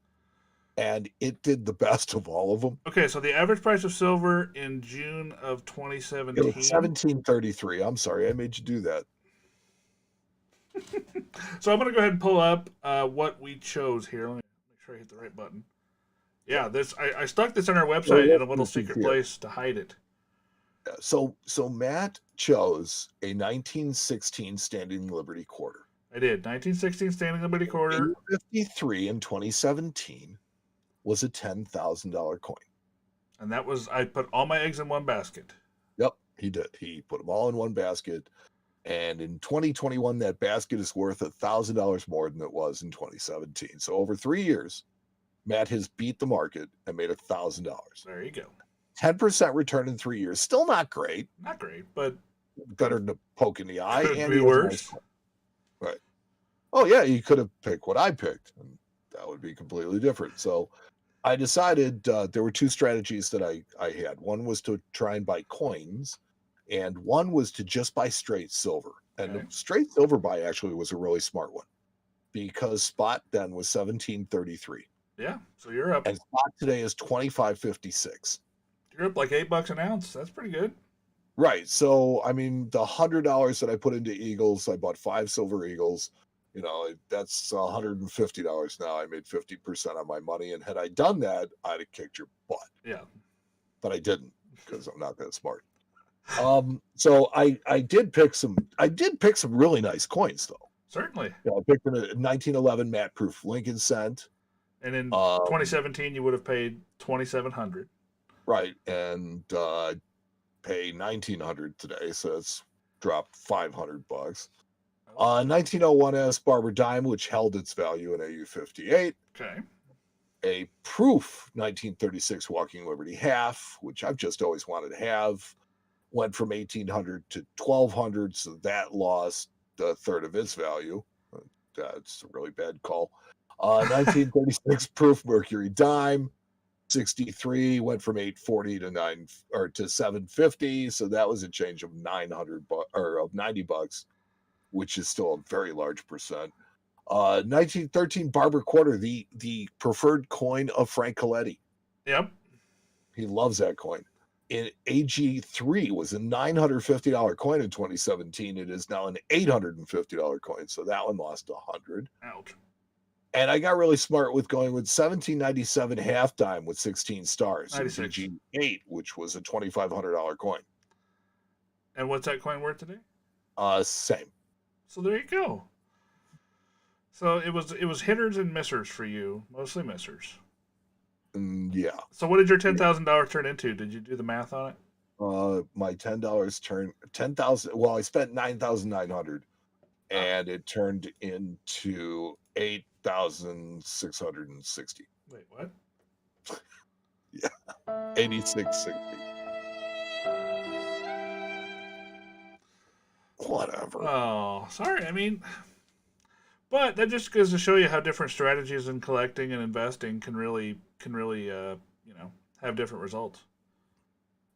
[SPEAKER 2] And it did the best of all of them.
[SPEAKER 3] Okay, so the average price of silver in June of 2017.
[SPEAKER 2] It was $17.33. I'm sorry, I made you do that.
[SPEAKER 3] So I'm going to go ahead and pull up what we chose here. Let me make sure I hit the right button. Yeah, this I stuck this on our website in a little secret place to hide it.
[SPEAKER 2] So Matt chose a 1916 Standing Liberty quarter.
[SPEAKER 3] I did. 1916 Standing Liberty quarter.
[SPEAKER 2] 53 in 2017 was a $10,000 coin.
[SPEAKER 3] And that was, I put all my eggs in one basket.
[SPEAKER 2] Yep, he did. He put them all in one basket. And in 2021, that basket is worth $1,000 more than it was in 2017. So over 3 years, Matt has beat the market and made $1,000.
[SPEAKER 3] There you go.
[SPEAKER 2] 10% return in 3 years. Still not great.
[SPEAKER 3] Not great, but
[SPEAKER 2] better than a poke in the eye.
[SPEAKER 3] Could
[SPEAKER 2] and
[SPEAKER 3] be worse.
[SPEAKER 2] Right. Oh yeah, you could have picked what I picked, and that would be completely different. So I decided there were two strategies that I had. One was to try and buy coins, and one was to just buy straight silver. And the straight silver buy actually was a really smart one, because spot then was $17.33.
[SPEAKER 3] Yeah, so you're up.
[SPEAKER 2] And spot today is $25.56.
[SPEAKER 3] You're up like $8 an ounce. That's pretty good.
[SPEAKER 2] Right. So I mean, the $100 that I put into Eagles, I bought 5 silver Eagles. That's $150 now. I made 50% on my money, and had I done that, I'd have kicked your butt.
[SPEAKER 3] Yeah, but
[SPEAKER 2] I didn't, because I'm not that smart. So I did pick some really nice coins, though.
[SPEAKER 3] Certainly.
[SPEAKER 2] I picked a 1911 matte proof Lincoln cent.
[SPEAKER 3] And in 2017, you would have paid $2,700.
[SPEAKER 2] Right, and pay $1,900 today, so it's dropped $500. 1901S Barber Dime, which held its value in AU58.
[SPEAKER 3] Okay.
[SPEAKER 2] A proof 1936 Walking Liberty half, which I've just always wanted to have, went from 1,800 to 1,200, so that lost a third of its value. That's a really bad call. 1936 proof Mercury Dime, 63 went from 840 to 750, so that was a change of $90, which is still a very large percent. 1913 Barber Quarter, the preferred coin of Frank Coletti.
[SPEAKER 3] Yep.
[SPEAKER 2] He loves that coin. In AG3 was a $950 coin in 2017. It is now an $850 coin, so that one lost 100.
[SPEAKER 3] Ouch.
[SPEAKER 2] And I got really smart with going with 1797 half dime with 16 stars.
[SPEAKER 3] 96.
[SPEAKER 2] AG8, which was a $2,500 coin.
[SPEAKER 3] And what's that coin worth today?
[SPEAKER 2] Same.
[SPEAKER 3] So there you go. So it was hitters and missers for you, mostly missers.
[SPEAKER 2] Yeah.
[SPEAKER 3] So what did your $10,000 turn into? Did you do the math on it?
[SPEAKER 2] My $10 turned 10,000. Well, I spent 9,900, and it turned into 8,660.
[SPEAKER 3] Wait, what?
[SPEAKER 2] Yeah, 8660. Whatever.
[SPEAKER 3] Oh, sorry. I mean, but that just goes to show you how different strategies in collecting and investing can really have different results.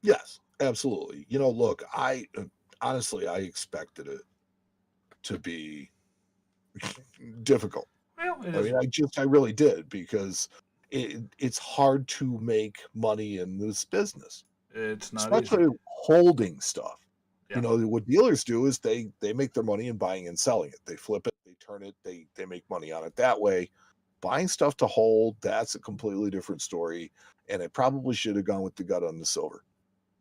[SPEAKER 2] Yes, absolutely. Look, I honestly expected it to be difficult.
[SPEAKER 3] Well,
[SPEAKER 2] I really did, because it's hard to make money in this business.
[SPEAKER 3] It's not
[SPEAKER 2] especially
[SPEAKER 3] easy.
[SPEAKER 2] Holding stuff.
[SPEAKER 3] Yeah.
[SPEAKER 2] What dealers do is they make their money in buying and selling it. They flip it, they turn it, they make money on it that way. Buying stuff to hold, that's a completely different story. And I probably should have gone with the gut on the silver.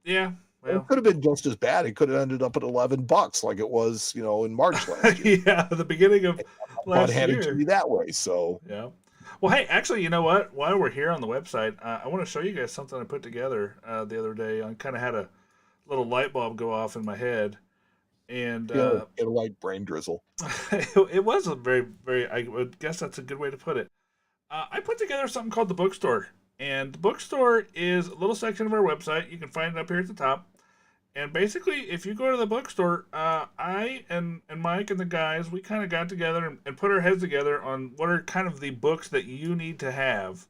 [SPEAKER 3] Yeah. Well,
[SPEAKER 2] it could have been just as bad. It could have ended up at $11 like it was, in March last year.
[SPEAKER 3] Yeah, the beginning of last year.
[SPEAKER 2] Handed to me that way. So
[SPEAKER 3] yeah. Well, hey, actually, you know what? While we're here on the website, I want to show you guys something I put together the other day. I kind of had a little light bulb go off in my head, and
[SPEAKER 2] get a light brain drizzle.
[SPEAKER 3] it was a very, very. I would guess that's a good way to put it. I put together something called the bookstore, and the bookstore is a little section of our website. You can find it up here at the top. And basically, if you go to the bookstore, I and Mike and the guys, we kind of got together and put our heads together on what are kind of the books that you need to have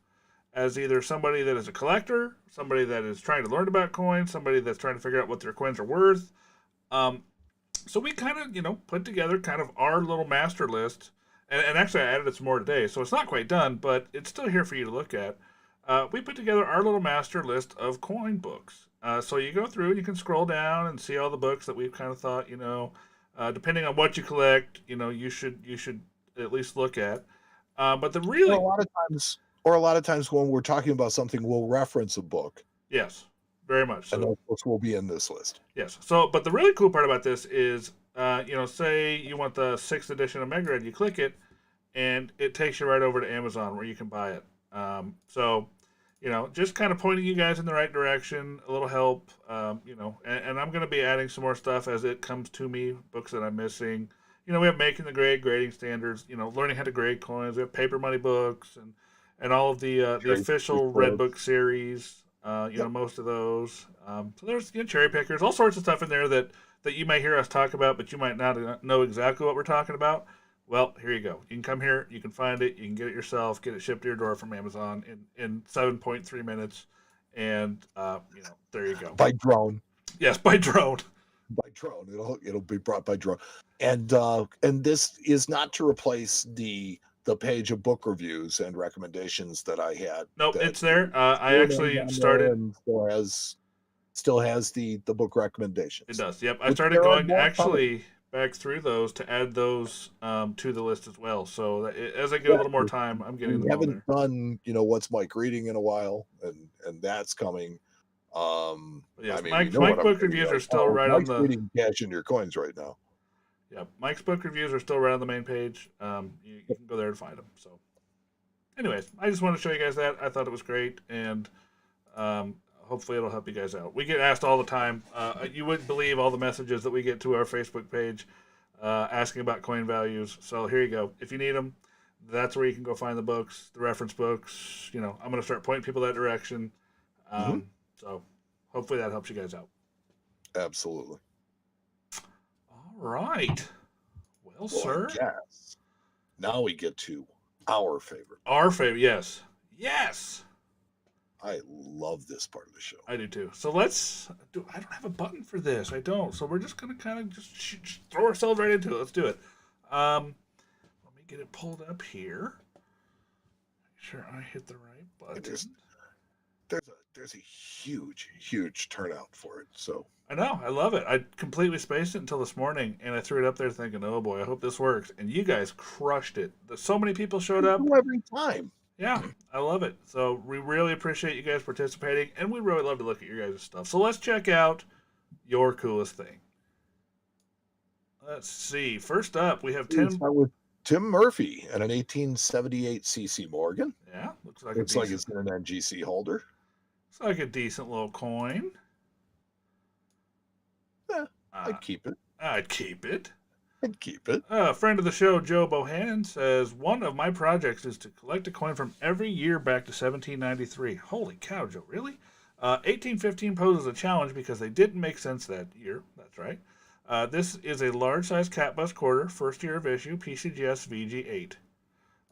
[SPEAKER 3] as either somebody that is a collector, somebody that is trying to learn about coins, somebody that's trying to figure out what their coins are worth. Um, so we kind of, put together kind of our little master list. And actually, I added some more today, so it's not quite done, but it's still here for you to look at. We put together our little master list of coin books. So you go through and you can scroll down and see all the books that we've kind of thought, depending on what you collect, you should at least look at. But the really
[SPEAKER 2] a lot of times when we're talking about something, we'll reference a book.
[SPEAKER 3] Yes, very much. So,
[SPEAKER 2] and those books will be in this list.
[SPEAKER 3] Yes. So, but the really cool part about this is, say you want the 6th edition of Megared, you click it, and it takes you right over to Amazon where you can buy it. Just kind of pointing you guys in the right direction, a little help, and I'm going to be adding some more stuff as it comes to me, books that I'm missing. We have Making the Grade, grading standards, learning how to grade coins. We have paper money books and all of the official Red Book series, most of those. So there's cherry pickers, all sorts of stuff in there that you might hear us talk about, but you might not know exactly what we're talking about. Well, here you go. You can come here, you can find it, you can get it yourself, get it shipped to your door from Amazon in 7.3 minutes, and there you go.
[SPEAKER 2] By drone.
[SPEAKER 3] Yes, by drone.
[SPEAKER 2] By drone. It'll be brought by drone. And this is not to replace the page of book reviews and recommendations that I had.
[SPEAKER 3] Nope, it's there. I actually started
[SPEAKER 2] and still has the book recommendations.
[SPEAKER 3] It does. Yep. I started going back through those to add those to the list as well. So as I get a little more time, I'm getting them.
[SPEAKER 2] We haven't done, what's Mike reading in a while, and that's coming.
[SPEAKER 3] Yes, Mike's book reviews are still right on the.
[SPEAKER 2] Reading Cash in Your Coins right now.
[SPEAKER 3] Yeah, Mike's book reviews are still right on the main page. You can go there to find them. So, anyways, I just want to show you guys that. I thought it was great, and hopefully it'll help you guys out. We get asked all the time. You wouldn't believe all the messages that we get to our Facebook page asking about coin values. So here you go. If you need them, that's where you can go find the books, the reference books. I'm going to start pointing people that direction. So hopefully that helps you guys out.
[SPEAKER 2] Absolutely.
[SPEAKER 3] All right. Well, sir.
[SPEAKER 2] Yes. Now we get to our favorite.
[SPEAKER 3] Our favorite, yes. Yes.
[SPEAKER 2] I love this part of the show.
[SPEAKER 3] I do too. So I don't have a button for this. I don't. So we're just going to kind of just throw ourselves right into it. Let's do it. Let me get it pulled up here. Make sure I hit the right button.
[SPEAKER 2] There's a huge turnout for it. So
[SPEAKER 3] I know. I love it. I completely spaced it until this morning, and I threw it up there thinking, oh boy, I hope this works. And you guys crushed it. So many people showed up.
[SPEAKER 2] Every time.
[SPEAKER 3] Yeah, I love it. So we really appreciate you guys participating, and we really love to look at your guys' stuff. So let's check out your coolest thing. Let's see. First up, we have Tim.
[SPEAKER 2] Start with Tim Murphy and an 1878 CC Morgan.
[SPEAKER 3] Yeah, looks like
[SPEAKER 2] it's an NGC holder.
[SPEAKER 3] Looks like a decent little coin.
[SPEAKER 2] Yeah, I'd keep it.
[SPEAKER 3] I'd keep it.
[SPEAKER 2] I'd keep it.
[SPEAKER 3] A friend of the show, Joe Bohannon, says, one of my projects is to collect a coin from every year back to 1793. Holy cow, Joe, really? 1815 poses a challenge because they didn't make sense that year. That's right. This is a large-size cat bus quarter, first year of issue, PCGS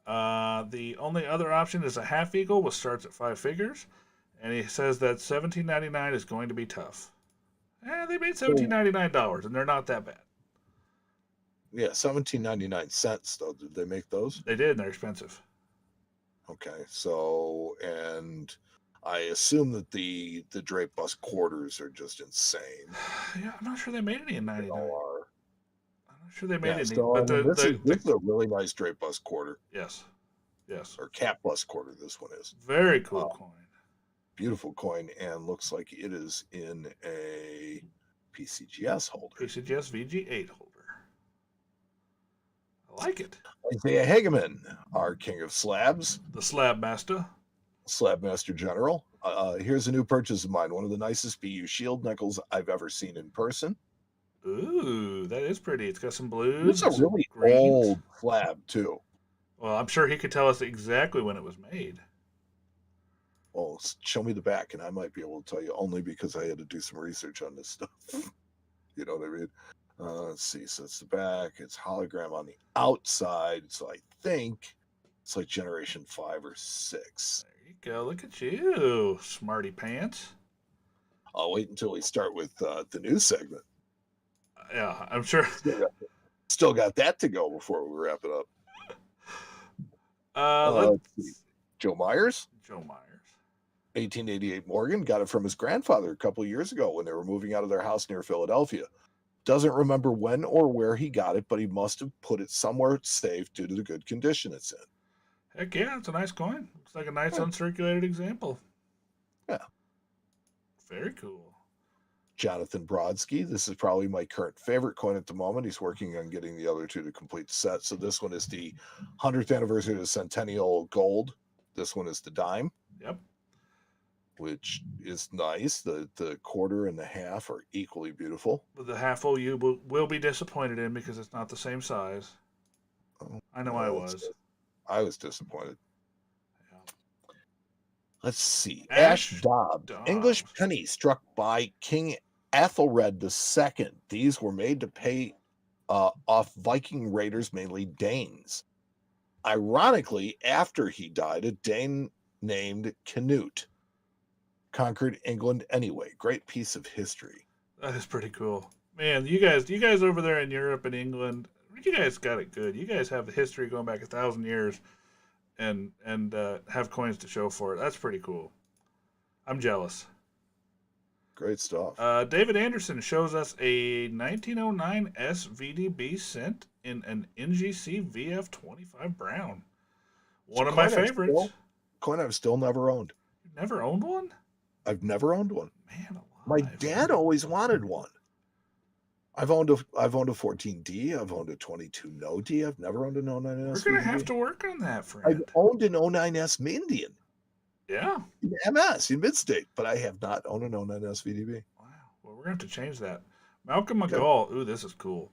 [SPEAKER 3] VG8. The only other option is a half eagle, which starts at 5 figures. And he says that $17.99 is going to be tough. They made $17.99, and they're not that bad.
[SPEAKER 2] Yeah, 17.99 cents though. Did they make those?
[SPEAKER 3] They did, and they're expensive.
[SPEAKER 2] Okay, so and I assume that the drape bus quarters are just insane.
[SPEAKER 3] Yeah, I'm not sure they made any in '99. I'm not sure they made any.
[SPEAKER 2] So, but this is a really nice drape bus quarter.
[SPEAKER 3] Yes.
[SPEAKER 2] Or cat bus quarter. This one is
[SPEAKER 3] very cool coin.
[SPEAKER 2] Beautiful coin, and looks like it is in a PCGS holder.
[SPEAKER 3] PCGS VG8 holder. I like it.
[SPEAKER 2] Isaiah Hageman, our king of slabs.
[SPEAKER 3] The slab master.
[SPEAKER 2] Slab master general. Here's a new purchase of mine. One of the nicest BU shield nickels I've ever seen in person.
[SPEAKER 3] Ooh, that is pretty. It's got some blues
[SPEAKER 2] It's a
[SPEAKER 3] and some
[SPEAKER 2] really
[SPEAKER 3] greens.
[SPEAKER 2] old flab, too.
[SPEAKER 3] Well, I'm sure he could tell us exactly when it was made.
[SPEAKER 2] Well, show me the back, and I might be able to tell you, only because I had to do some research on this stuff. You know what I mean? Let's see. So it's the back. It's hologram on the outside. So I think it's like generation 5 or 6.
[SPEAKER 3] There you go. Look at you, smarty pants.
[SPEAKER 2] I'll wait until we start with the news segment.
[SPEAKER 3] Yeah, I'm sure.
[SPEAKER 2] Still got that to go before we wrap it up.
[SPEAKER 3] Let's
[SPEAKER 2] see. Joe Myers. 1888 Morgan got it from his grandfather a couple of years ago when they were moving out of their house near Philadelphia. Doesn't remember when or where he got it, but he must have put it somewhere safe due to the good condition it's in.
[SPEAKER 3] Heck yeah, it's a nice coin. Looks like a nice uncirculated example.
[SPEAKER 2] Yeah.
[SPEAKER 3] Very cool.
[SPEAKER 2] Jonathan Brodsky. This is probably my current favorite coin at the moment. He's working on getting the other two to complete the set. So this one is the 100th anniversary of the Centennial Gold. This one is the dime.
[SPEAKER 3] Yep.
[SPEAKER 2] Which is nice. The quarter and the half are equally beautiful.
[SPEAKER 3] But the half you will be disappointed in because it's not the same size.
[SPEAKER 2] Oh,
[SPEAKER 3] I know I was.
[SPEAKER 2] I was disappointed.
[SPEAKER 3] Yeah.
[SPEAKER 2] Let's see. Ash Dobbs. English penny struck by King Ethelred II. These were made to pay off Viking raiders, mainly Danes. Ironically, after he died, a Dane named Canute conquered England anyway. Great piece of history.
[SPEAKER 3] That is pretty cool. Man, you guys over there in Europe and England, you guys got it good. You guys have the history going back 1,000 years and have coins to show for it. That's pretty cool. I'm jealous.
[SPEAKER 2] Great stuff.
[SPEAKER 3] David Anderson shows us a 1909 SVDB cent in an NGC VF25 Brown. One of my favorites.
[SPEAKER 2] Coin I've still never owned.
[SPEAKER 3] You've never owned one?
[SPEAKER 2] I've never owned one.
[SPEAKER 3] Man alive.
[SPEAKER 2] My dad always wanted one. I've owned a 14D. I've owned a 22 No D. I've never owned an 09S.
[SPEAKER 3] We're going to have to work on that, friend.
[SPEAKER 2] I've owned an 09S Indian.
[SPEAKER 3] Yeah.
[SPEAKER 2] In MS, in Midstate, but I have not owned an 09S VDB.
[SPEAKER 3] Wow. Well, we're going to have to change that. Malcolm McGall. Ooh, this is cool.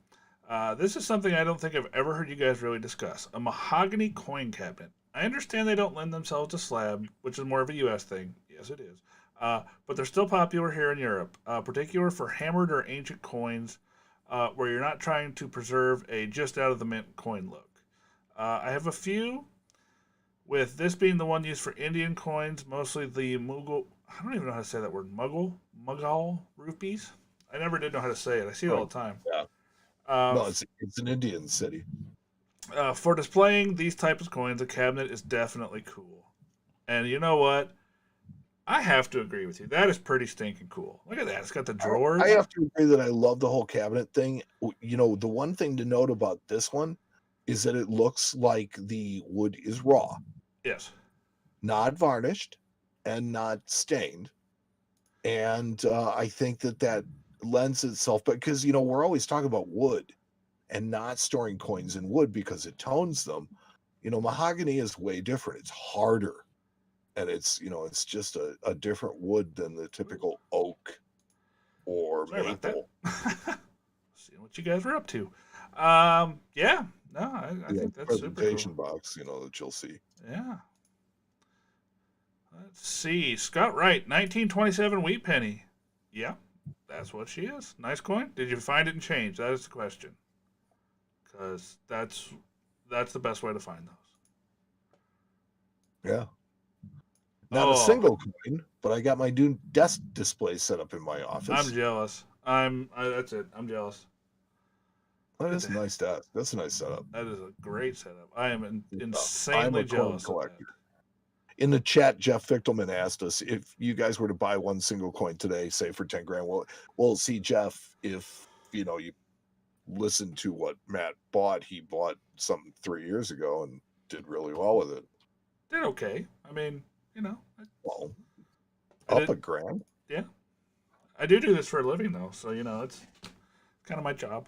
[SPEAKER 3] This is something I don't think I've ever heard you guys really discuss. A mahogany coin cabinet. I understand they don't lend themselves to slab, which is more of a U.S. thing. Yes, it is. But they're still popular here in Europe, particular for hammered or ancient coins where you're not trying to preserve a just out of the mint coin look. I have a few, with this being the one used for Indian coins, mostly the Mughal, I don't even know how to say that word, Mughal rupees. I never did know how to say it. I see it all the time.
[SPEAKER 2] Yeah. No, it's an Indian city.
[SPEAKER 3] For displaying these types of coins, a cabinet is definitely cool. And you know what? I have to agree with you. That is pretty stinking cool. Look at that. It's got the drawers.
[SPEAKER 2] I have to agree that I love the whole cabinet thing. You know, the one thing to note about this one is that it looks like the wood is raw.
[SPEAKER 3] Yes.
[SPEAKER 2] Not varnished and not stained. And I think that lends itself, because, you know, we're always talking about wood and not storing coins in wood because it tones them. You know, mahogany is way different. It's harder. And it's, you know, it's just a different wood than the typical oak or maple.
[SPEAKER 3] Seeing what you guys are up to. Yeah. No, I think that's super cool.
[SPEAKER 2] Presentation box, you know, that you'll see.
[SPEAKER 3] Yeah. Let's see. Scott Wright, 1927 wheat penny. Yeah, that's what she is. Nice coin. Did you find it and change? That is the question. Because that's the best way to find those.
[SPEAKER 2] Yeah. Not a single coin, but I got my new desk display set up in my office.
[SPEAKER 3] I'm jealous. That's it. I'm jealous.
[SPEAKER 2] That is a nice desk. That's a nice setup.
[SPEAKER 3] That is a great setup. I am insanely jealous.
[SPEAKER 2] Collector. In the chat, Jeff Fichtelman asked us if you guys were to buy one single coin today, say for 10 grand. We'll see, Jeff, if you know you listen to what Matt bought. He bought something 3 years ago and did really well with it.
[SPEAKER 3] Did okay. I mean, you know.
[SPEAKER 2] Well, up a grand.
[SPEAKER 3] Yeah. I do this for a living, though, so, you know, it's kind of my job.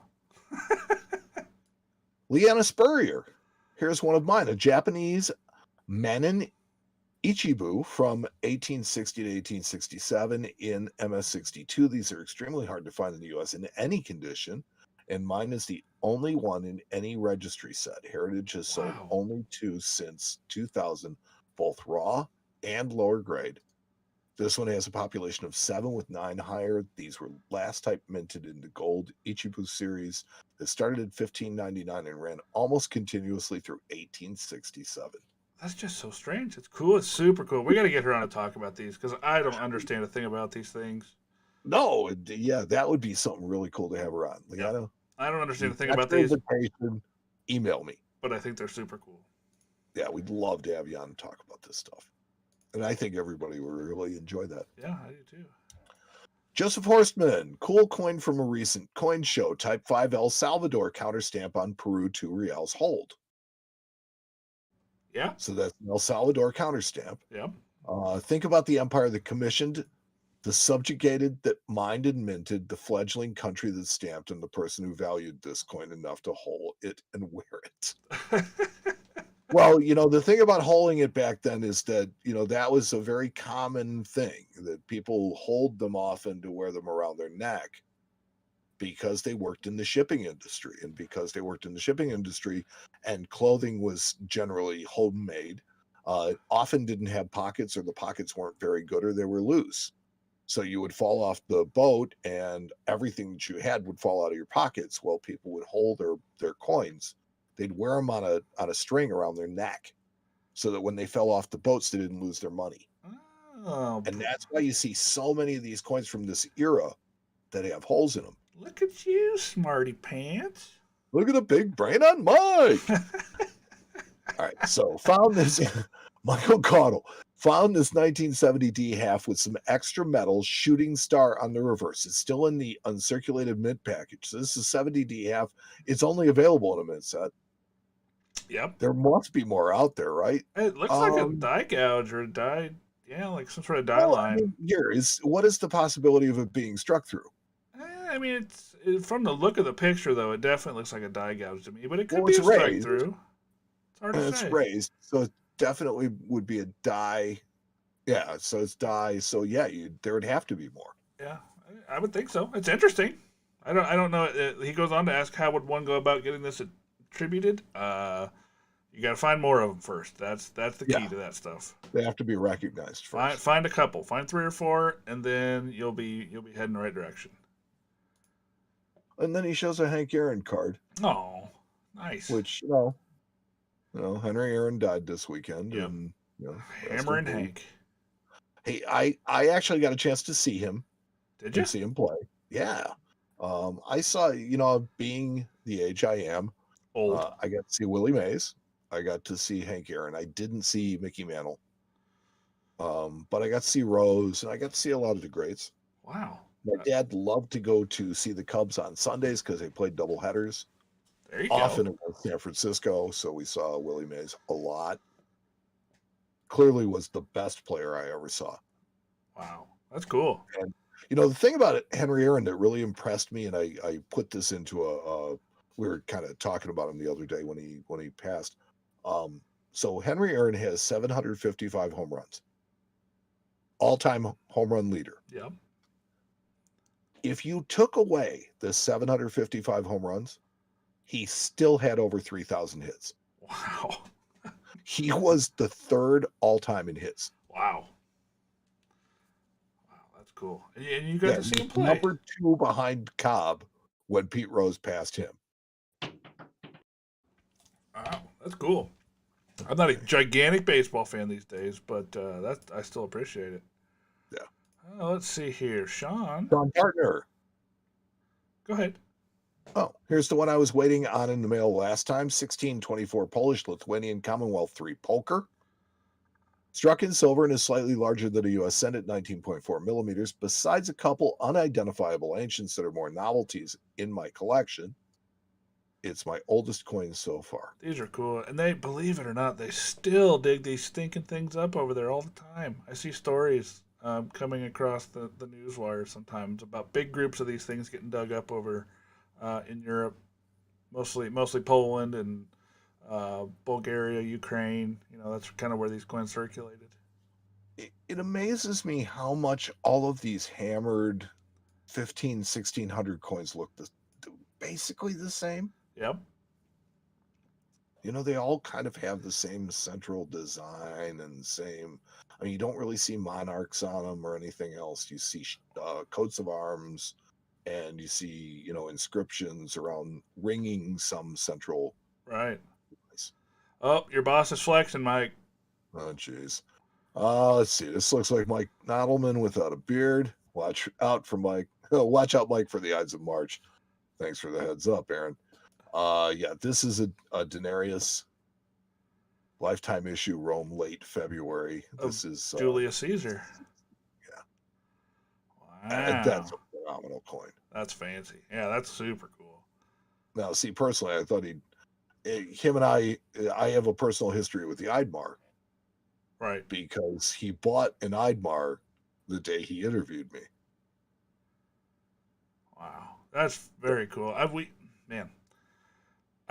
[SPEAKER 2] Leanna Spurrier. Here's one of mine, a Japanese Manin Ichibu from 1860 to 1867 in MS62. These are extremely hard to find in the US in any condition, and mine is the only one in any registry set. Heritage has sold
[SPEAKER 3] Wow.
[SPEAKER 2] only 2 since 2000, both raw and lower grade. This one has a population of 7 with 9 higher. These were last type minted in the gold Ichibu series that started at $15.99 and ran almost continuously through 1867.
[SPEAKER 3] That's just so strange. It's cool. It's super cool. We got to get her on to talk about these because I don't understand a thing about these things.
[SPEAKER 2] No, yeah, that would be something really cool to have her on. Liana,
[SPEAKER 3] I don't understand a thing
[SPEAKER 2] that's
[SPEAKER 3] about
[SPEAKER 2] your
[SPEAKER 3] these,
[SPEAKER 2] invitation. Email me.
[SPEAKER 3] but I think they're super cool.
[SPEAKER 2] Yeah, we'd love to have you on and talk about this stuff. And I think everybody would really enjoy that.
[SPEAKER 3] Yeah, I do too.
[SPEAKER 2] Joseph Horstman, cool coin from a recent coin show, type 5 El Salvador counter stamp on Peru 2 reals hold.
[SPEAKER 3] Yeah.
[SPEAKER 2] So that's an El Salvador counter stamp.
[SPEAKER 3] Yeah.
[SPEAKER 2] Think about the empire that commissioned, the subjugated, that mined and minted, the fledgling country that stamped, and the person who valued this coin enough to hold it and wear it. Well, the thing about holding it back then is that, that was a very common thing, that people hold them often to wear them around their neck because they worked in the shipping industry. And because they worked in the shipping industry and clothing was generally homemade, often didn't have pockets, or the pockets weren't very good, or they were loose. So you would fall off the boat and everything that you had would fall out of your pockets. Well, people would hold their coins. They'd wear them on a string around their neck so that when they fell off the boats, they didn't lose their money.
[SPEAKER 3] Oh,
[SPEAKER 2] And that's why you see so many of these coins from this era that have holes in them.
[SPEAKER 3] look at you, smarty pants.
[SPEAKER 2] Look at the big brain on Mike. All right, so found this. Michael Caudle found this 1970 D half with some extra metal shooting star on the reverse. It's still in the uncirculated mint package. So this is 70 D half. It's only available in a mint set.
[SPEAKER 3] Yep.
[SPEAKER 2] There must be more out there, right?
[SPEAKER 3] It looks like a die gouge or a die, like some sort of die line.
[SPEAKER 2] What is the possibility of it being struck through?
[SPEAKER 3] I mean, from the look of the picture, though, it definitely looks like a die gouge to me. But it could be
[SPEAKER 2] it's
[SPEAKER 3] a strike
[SPEAKER 2] raised.
[SPEAKER 3] through. It's hard to say.
[SPEAKER 2] It's raised, so it definitely would be a die. Yeah, so it's die. So yeah, there would have to be more.
[SPEAKER 3] Yeah, I would think so. It's interesting. I don't know. He goes on to ask, how would one go about getting this attributed? You got to find more of them first. That's the key to that stuff.
[SPEAKER 2] They have to be recognized first.
[SPEAKER 3] Find a couple. Find 3 or 4, and then you'll be heading the right direction.
[SPEAKER 2] And then he shows a Hank Aaron card.
[SPEAKER 3] Oh, nice.
[SPEAKER 2] Which Henry Aaron died this weekend.
[SPEAKER 3] Yep.
[SPEAKER 2] And
[SPEAKER 3] Hammer and Hank.
[SPEAKER 2] Hey, I actually got a chance to see him.
[SPEAKER 3] Did you
[SPEAKER 2] see him play? Yeah. I saw, being the age I am,
[SPEAKER 3] old.
[SPEAKER 2] I got to see Willie Mays. I got to see Hank Aaron. I didn't see Mickey Mantle. But I got to see Rose, and I got to see a lot of the greats.
[SPEAKER 3] Wow.
[SPEAKER 2] My dad loved to go to see the Cubs on Sundays because they played double headers.
[SPEAKER 3] There you
[SPEAKER 2] Often
[SPEAKER 3] go.
[SPEAKER 2] in San Francisco, so we saw Willie Mays a lot. Clearly was the best player I ever saw.
[SPEAKER 3] Wow, that's cool.
[SPEAKER 2] And the thing about it, Henry Aaron, that really impressed me, and I put this into we were kind of talking about him the other day when he passed. So Henry Aaron has 755 home runs, all-time home run leader.
[SPEAKER 3] Yep.
[SPEAKER 2] If you took away the 755 home runs, he still had over 3,000 hits.
[SPEAKER 3] Wow.
[SPEAKER 2] He was the 3rd all-time in hits.
[SPEAKER 3] Wow. Wow, that's cool. And you got to see him play.
[SPEAKER 2] Number 2 behind Cobb when Pete Rose passed him.
[SPEAKER 3] Wow, that's cool. I'm not a gigantic baseball fan these days, but I still appreciate it.
[SPEAKER 2] Yeah.
[SPEAKER 3] Let's see here. Sean
[SPEAKER 2] Partner.
[SPEAKER 3] Go ahead.
[SPEAKER 2] Oh, here's the one I was waiting on in the mail last time. 1624 Polish Lithuanian Commonwealth 3 poker. Struck in silver and is slightly larger than a U.S. cent at 19.4 millimeters, besides a couple unidentifiable ancients that are more novelties in my collection. It's my oldest coin so far.
[SPEAKER 3] These are cool. And they, believe it or not, they still dig these stinking things up over there all the time. I see stories coming across the news wire sometimes about big groups of these things getting dug up over in Europe, mostly Poland and Bulgaria, Ukraine. That's kind of where these coins circulated.
[SPEAKER 2] it amazes me how much all of these hammered 1600 coins look basically the same.
[SPEAKER 3] Yep.
[SPEAKER 2] They all kind of have the same central design and same. I mean, you don't really see monarchs on them or anything else. You see coats of arms, and you see, inscriptions around ringing some central.
[SPEAKER 3] Right.
[SPEAKER 2] Place.
[SPEAKER 3] Oh, your boss is flexing, Mike.
[SPEAKER 2] Oh, jeez. Let's see. This looks like Mike Nottelmann without a beard. Watch out for Mike. Watch out, Mike, for the Ides of March. Thanks for the heads up, Aaron. Yeah, this is a Denarius lifetime issue, Rome, late February. This is
[SPEAKER 3] Julius Caesar.
[SPEAKER 2] Yeah.
[SPEAKER 3] Wow.
[SPEAKER 2] That's a phenomenal coin.
[SPEAKER 3] That's fancy. Yeah, that's super cool.
[SPEAKER 2] Now, see, personally, I thought him and I have a personal history with the Eidmar.
[SPEAKER 3] Right.
[SPEAKER 2] Because he bought an Eidmar the day he interviewed me.
[SPEAKER 3] Wow. That's very cool. I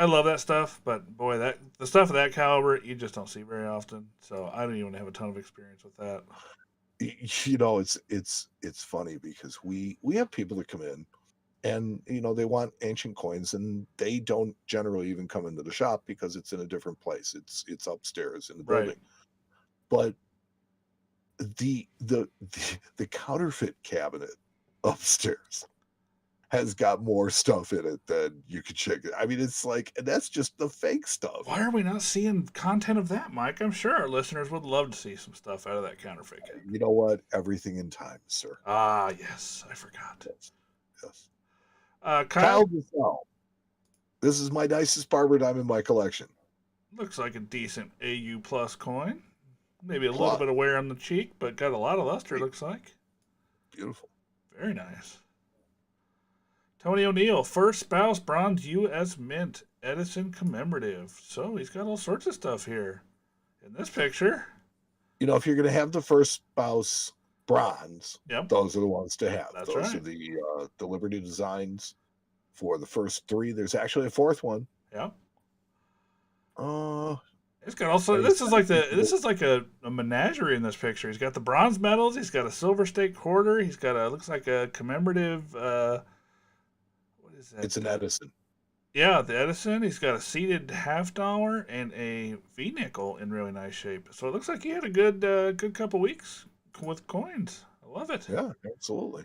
[SPEAKER 3] love that stuff, but boy, the stuff of that caliber you just don't see very often. So I don't even have a ton of experience with that.
[SPEAKER 2] It's funny because we have people that come in and they want ancient coins, and they don't generally even come into the shop because it's in a different place. It's upstairs in the building. But the counterfeit cabinet upstairs has got more stuff in it than you could check. I mean, it's like, that's just the fake stuff.
[SPEAKER 3] Why are we not seeing content of that, Mike? I'm sure our listeners would love to see some stuff out of that counterfeit cabinet.
[SPEAKER 2] You know what? Everything in time, sir.
[SPEAKER 3] Ah, yes. I forgot.
[SPEAKER 2] Yes.
[SPEAKER 3] Kyle
[SPEAKER 2] Giselle. This is my nicest barber dime in my collection.
[SPEAKER 3] Looks like a decent AU plus coin. Maybe a little bit of wear on the cheek, but got a lot of luster, looks like.
[SPEAKER 2] Beautiful.
[SPEAKER 3] Very nice. Tony O'Neill, first spouse bronze U.S. Mint Edison commemorative. So he's got all sorts of stuff here in this picture.
[SPEAKER 2] If you're going to have the first spouse bronze, those are the ones to have.
[SPEAKER 3] That's
[SPEAKER 2] those
[SPEAKER 3] right.
[SPEAKER 2] Are the Liberty designs for the first three. There's actually a fourth one.
[SPEAKER 3] Yep.
[SPEAKER 2] It's
[SPEAKER 3] got also. This is like a menagerie in this picture. He's got the bronze medals. He's got a silver state quarter. He's got looks like a commemorative. What is that?
[SPEAKER 2] It's an Edison.
[SPEAKER 3] Yeah, the Edison. He's got a seated $50 and a V nickel in really nice shape. So it looks like he had a good couple weeks with coins. I love it.
[SPEAKER 2] Yeah, absolutely.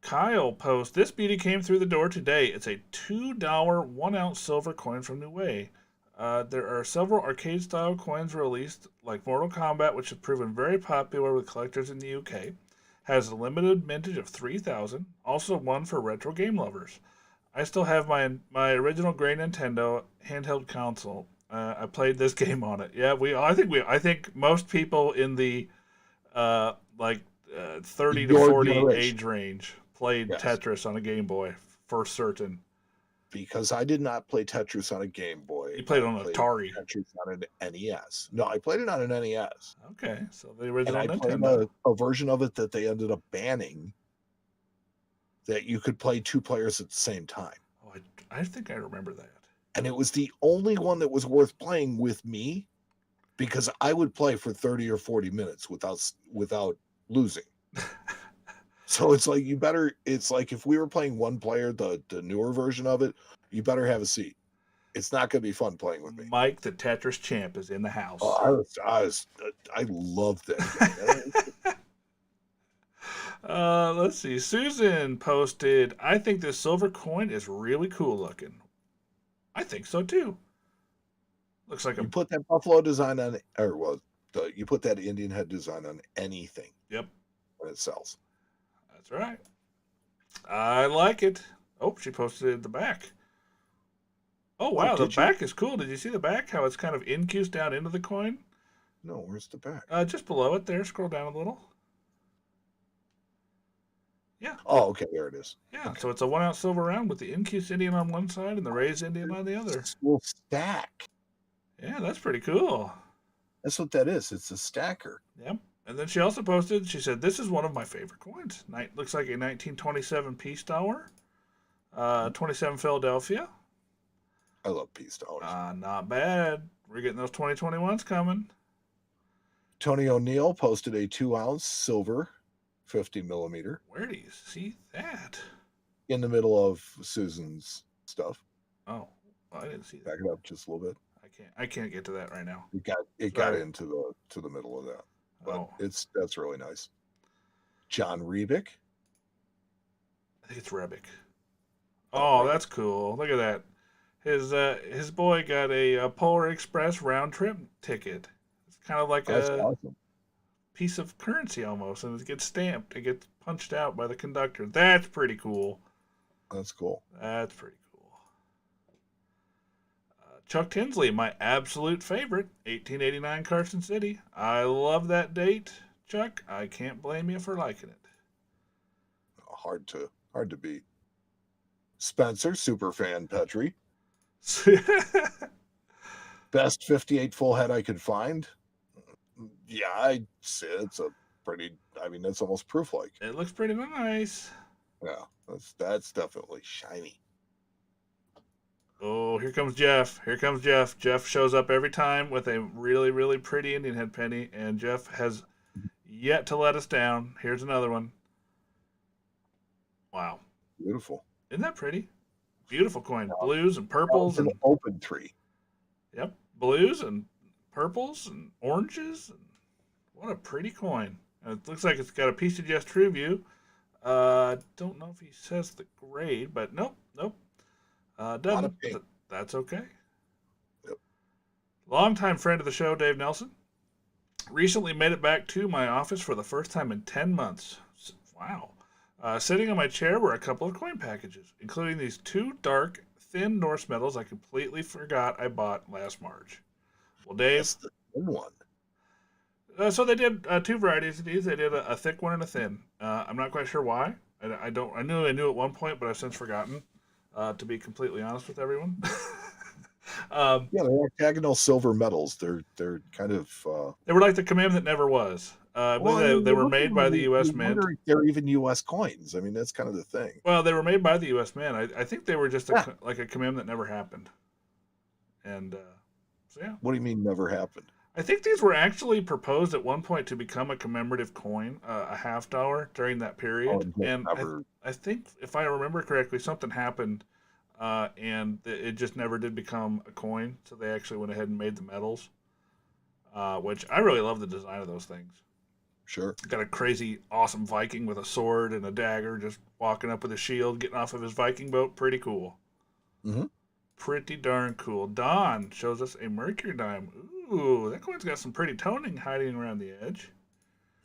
[SPEAKER 3] Kyle posts, this beauty came through the door today. It's a $2 1 ounce silver coin from Niue. There are several arcade style coins released, like Mortal Kombat, which have proven very popular with collectors in the UK. Has a limited mintage of 3,000. Also one for retro game lovers. I still have my original gray Nintendo handheld console. I played this game on it. Yeah, I think most people in the 30 to 40 age range played Tetris on a Game Boy for certain.
[SPEAKER 2] Because I did not play Tetris on a Game Boy.
[SPEAKER 3] You played on an Atari.
[SPEAKER 2] Tetris on an NES. No, I played it on an NES.
[SPEAKER 3] Okay, so the original
[SPEAKER 2] and I
[SPEAKER 3] Nintendo.
[SPEAKER 2] played a version of it that they ended up banning, that you could play two players at the same time.
[SPEAKER 3] Oh, I think I remember that.
[SPEAKER 2] And it was the only one that was worth playing with me, because I would play for 30 or 40 minutes without losing. So it's like it's like if we were playing one player, the newer version of it, you better have a seat. It's not going to be fun playing with me.
[SPEAKER 3] Mike, the Tetris champ, is in the house.
[SPEAKER 2] Oh, I love that game.
[SPEAKER 3] Let's see. Susan posted, I think this silver coin is really cool looking. I think so too. Looks like
[SPEAKER 2] you put that buffalo design on, you put that Indian head design on anything.
[SPEAKER 3] Yep.
[SPEAKER 2] When it sells.
[SPEAKER 3] That's right. I like it. Oh, she posted it at the back. Oh, wow. The back is cool. Did you see the back? How it's kind of incused down into the coin?
[SPEAKER 2] No, where's the back?
[SPEAKER 3] Just below it there. Scroll down a little. Yeah.
[SPEAKER 2] Oh, okay. There it is.
[SPEAKER 3] Yeah.
[SPEAKER 2] Okay.
[SPEAKER 3] So it's a 1 ounce silver round with the incused Indian on one side and the raised Indian on the other.
[SPEAKER 2] Cool stack.
[SPEAKER 3] Yeah, that's pretty cool.
[SPEAKER 2] That's what that is. It's a stacker.
[SPEAKER 3] Yep. And then she also posted, she said, this is one of my favorite coins. Looks like a 1927 Peace Tower. 27 Philadelphia.
[SPEAKER 2] I love Peace Towers.
[SPEAKER 3] Not bad. We're getting those 2021s coming.
[SPEAKER 2] Tony O'Neill posted a 2-ounce silver 50 millimeter.
[SPEAKER 3] Where do you see that?
[SPEAKER 2] In the middle of Susan's stuff.
[SPEAKER 3] Oh, well, I didn't see that.
[SPEAKER 2] Back it up just a little bit.
[SPEAKER 3] I can't get to that right now.
[SPEAKER 2] It got into the middle of that. But that's really nice. John Rebick.
[SPEAKER 3] I think it's Rebick. Oh, that's cool. Look at that. His boy got a Polar Express round trip ticket. It's kind of like
[SPEAKER 2] awesome.
[SPEAKER 3] Piece of currency almost, and it gets stamped. It gets punched out by the conductor. That's pretty cool.
[SPEAKER 2] That's cool.
[SPEAKER 3] That's pretty cool. Chuck Tinsley, my absolute favorite, 1889 Carson City. I love that date, Chuck. I can't blame you for liking it.
[SPEAKER 2] Hard to beat. Spencer, super fan Petrie. Best 58 full head I could find. Yeah, I'd say it's that's almost proof like.
[SPEAKER 3] It looks pretty nice.
[SPEAKER 2] Yeah, that's definitely shiny.
[SPEAKER 3] Oh, here comes Jeff. Jeff shows up every time with a really, really pretty Indian head penny, and Jeff has yet to let us down. Here's another one. Wow.
[SPEAKER 2] Beautiful.
[SPEAKER 3] Isn't that pretty? Beautiful coin. Blues and purples.
[SPEAKER 2] An open tree.
[SPEAKER 3] Yep. Blues and purples and oranges. And what a pretty coin. And it looks like it's got a piece of just true view. Don't know if he says the grade, but nope. Doesn't. That's okay.
[SPEAKER 2] Yep.
[SPEAKER 3] Longtime friend of the show, Dave Nelson. Recently made it back to my office for the first time in 10 months. Wow. Sitting on my chair were a couple of coin packages, including these 2 dark, thin Norse medals I completely forgot I bought last March. Well, Dave...
[SPEAKER 2] That's the thin one.
[SPEAKER 3] So they did 2 varieties of these. They did a thick one and a thin. I'm not quite sure why. I knew at one point, but I've since forgotten. To be completely honest with everyone.
[SPEAKER 2] They're octagonal silver medals. They're kind of...
[SPEAKER 3] They were like the command that never was. They were made by the U.S. Mint.
[SPEAKER 2] They're even U.S. coins. I mean, that's kind of the thing.
[SPEAKER 3] Well, they were made by the U.S. Mint. I think they were just like a command that never happened. And so, yeah.
[SPEAKER 2] What do you mean never happened?
[SPEAKER 3] I think these were actually proposed at one point to become a commemorative coin, a $50 during that period. And I think, if I remember correctly, something happened, and it just never did become a coin. So they actually went ahead and made the medals, which I really love the design of those things.
[SPEAKER 2] Sure.
[SPEAKER 3] Got a crazy, awesome Viking with a sword and a dagger, just walking up with a shield, getting off of his Viking boat. Pretty cool.
[SPEAKER 2] Mm-hmm.
[SPEAKER 3] Pretty darn cool. Don shows us a Mercury dime. Ooh, that coin's got some pretty toning hiding around the edge.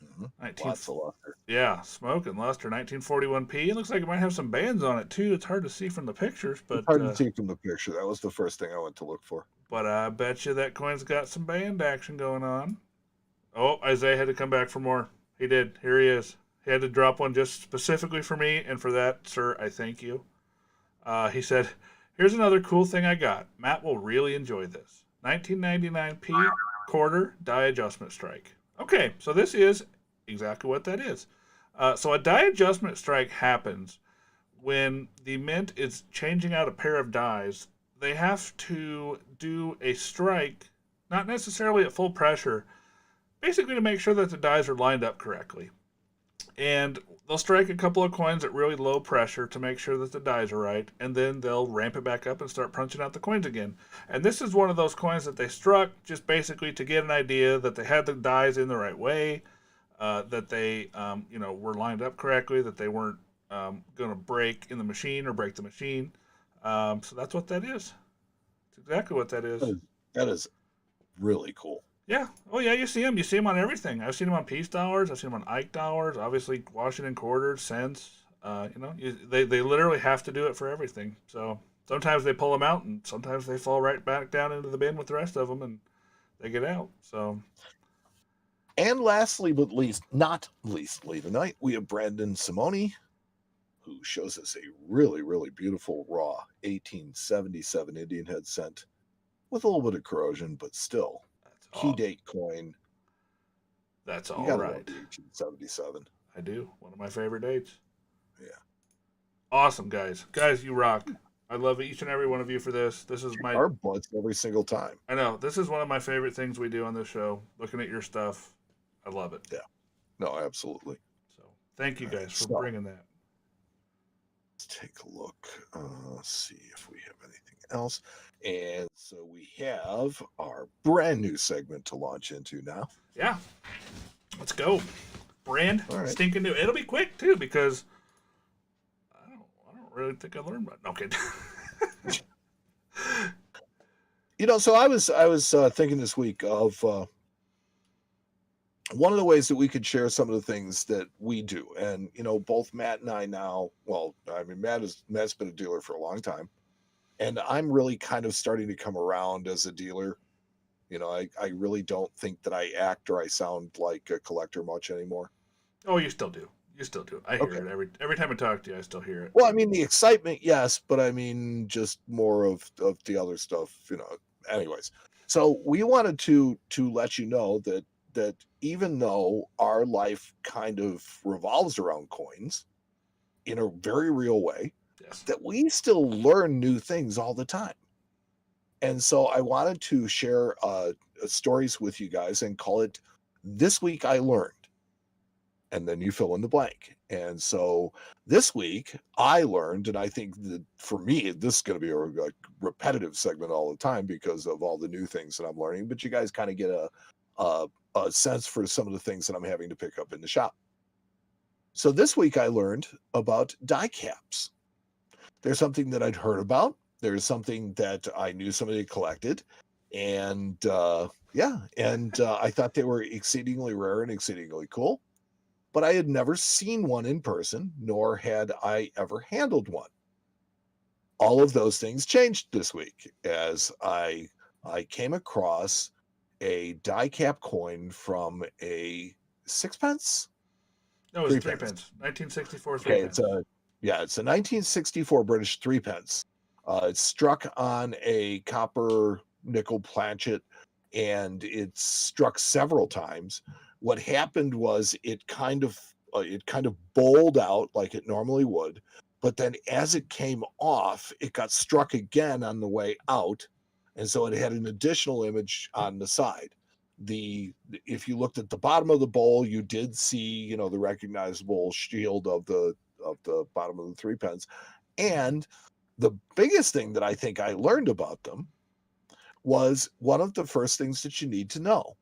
[SPEAKER 2] Mm-hmm. Lots of luster.
[SPEAKER 3] Yeah, smoking luster. 1941p. It looks like it might have some bands on it, too. It's hard to see from the pictures. But
[SPEAKER 2] it's hard to see from the picture. That was the first thing I went to look for.
[SPEAKER 3] But I bet you that coin's got some band action going on. Oh, Isaiah had to come back for more. He did. Here he is. He had to drop one just specifically for me, and for that, sir, I thank you. He said, here's another cool thing I got. Matt will really enjoy this. 1999p quarter die adjustment strike. Okay, so this is exactly what that is. So a die adjustment strike happens when the mint is changing out a pair of dies. They have to do a strike, not necessarily at full pressure, basically to make sure that the dies are lined up correctly. And they'll strike a couple of coins at really low pressure to make sure that the dies are right, and then they'll ramp it back up and start punching out the coins again. And this is one of those coins that they struck just basically to get an idea that they had the dies in the right way, that they were lined up correctly, that they weren't going to break in the machine or break the machine. So that's what that is. That's exactly what that is.
[SPEAKER 2] That is really cool.
[SPEAKER 3] Yeah. Oh, yeah, you see them. You see them on everything. I've seen them on peace dollars. I've seen them on Ike dollars. Obviously, Washington quarters, cents. They literally have to do it for everything. So sometimes they pull them out, and sometimes they fall right back down into the bin with the rest of them, and they get out. So.
[SPEAKER 2] And lastly, but not leastly tonight, we have Brandon Simone, who shows us a really, really beautiful raw 1877 Indian head cent with a little bit of corrosion, but still. Key date coin.
[SPEAKER 3] That's all right.
[SPEAKER 2] 1877.
[SPEAKER 3] I do. One of my favorite dates.
[SPEAKER 2] Yeah.
[SPEAKER 3] Awesome, guys. Guys, you rock. I love each and every one of you for this. This is
[SPEAKER 2] our butts every single time.
[SPEAKER 3] I know. This is one of my favorite things we do on this show. Looking at your stuff. I love it.
[SPEAKER 2] Yeah. No, absolutely.
[SPEAKER 3] So thank you guys for bringing that.
[SPEAKER 2] Let's take a look. See if we have anything else. And so we have our brand new segment to launch into now.
[SPEAKER 3] Yeah. Let's go. Brand stinking new. It'll be quick too because I don't really think I learned much. No kidding.
[SPEAKER 2] So I was thinking this week of one of the ways that we could share some of the things that we do, and both Matt and I now. Well, I mean, Matt's been a dealer for a long time, and I'm really kind of starting to come around as a dealer. I really don't think that I act or I sound like a collector much anymore.
[SPEAKER 3] Oh, you still do. You still do. I hear it every time I talk to you. I still hear it.
[SPEAKER 2] Well, I mean, the excitement, yes, but I mean, just more of the other stuff, Anyways, so we wanted to let you know that even though our life kind of revolves around coins in a very real way,
[SPEAKER 3] yes,
[SPEAKER 2] that we still learn new things all the time. And so I wanted to share stories with you guys and call it This Week I Learned. And then you fill in the blank. And so this week I learned, and I think that for me, this is going to be a repetitive segment all the time because of all the new things that I'm learning, but you guys kind of get a sense for some of the things that I'm having to pick up in the shop. So this week I learned about die caps. There's something that I'd heard about. There's something that I knew somebody collected. And I thought they were exceedingly rare and exceedingly cool. But I had never seen one in person, nor had I ever handled one. All of those things changed this week as I came across a die cap coin from a sixpence.
[SPEAKER 3] No, it was 3 pence. 1964 3 pence.
[SPEAKER 2] It's a 1964 British 3 pence. It's struck on a copper nickel planchet, and it's struck several times. What happened was it kind of bowled out like it normally would, but then as it came off, it got struck again on the way out, and so it had an additional image on the side. If you looked at the bottom of the bowl, you did see the recognizable shield of the bottom of the 3 pence, and the biggest thing that I think I learned about them was one of the first things that you need to know.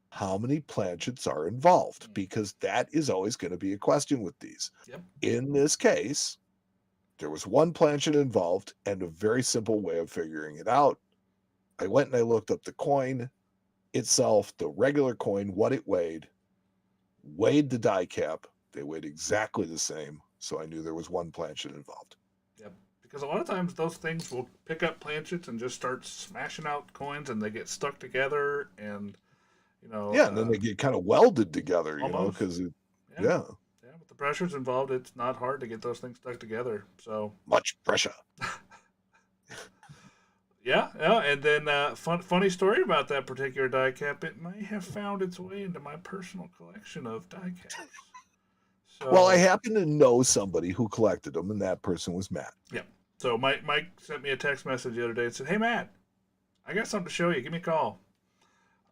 [SPEAKER 2] How many planchets are involved? Because that is always going to be a question with these.
[SPEAKER 3] Yep.
[SPEAKER 2] In this case, there was one planchet involved and a very simple way of figuring it out. I went and I looked up the coin itself, the regular coin, what it weighed the die cap. They weighed exactly the same. So I knew there was one planchet involved.
[SPEAKER 3] Yep. Because a lot of times those things will pick up planchets and just start smashing out coins and they get stuck together and
[SPEAKER 2] and then they get kind of welded together,
[SPEAKER 3] almost.
[SPEAKER 2] Because
[SPEAKER 3] with the pressures involved, it's not hard to get those things stuck together. So
[SPEAKER 2] much pressure.
[SPEAKER 3] Yeah, and then funny story about that particular die cap. It may have found its way into my personal collection of die caps. So,
[SPEAKER 2] well, I happen to know somebody who collected them, and that person was Matt.
[SPEAKER 3] Yeah. So Mike sent me a text message the other day and said, "Hey Matt, I got something to show you. Give me a call."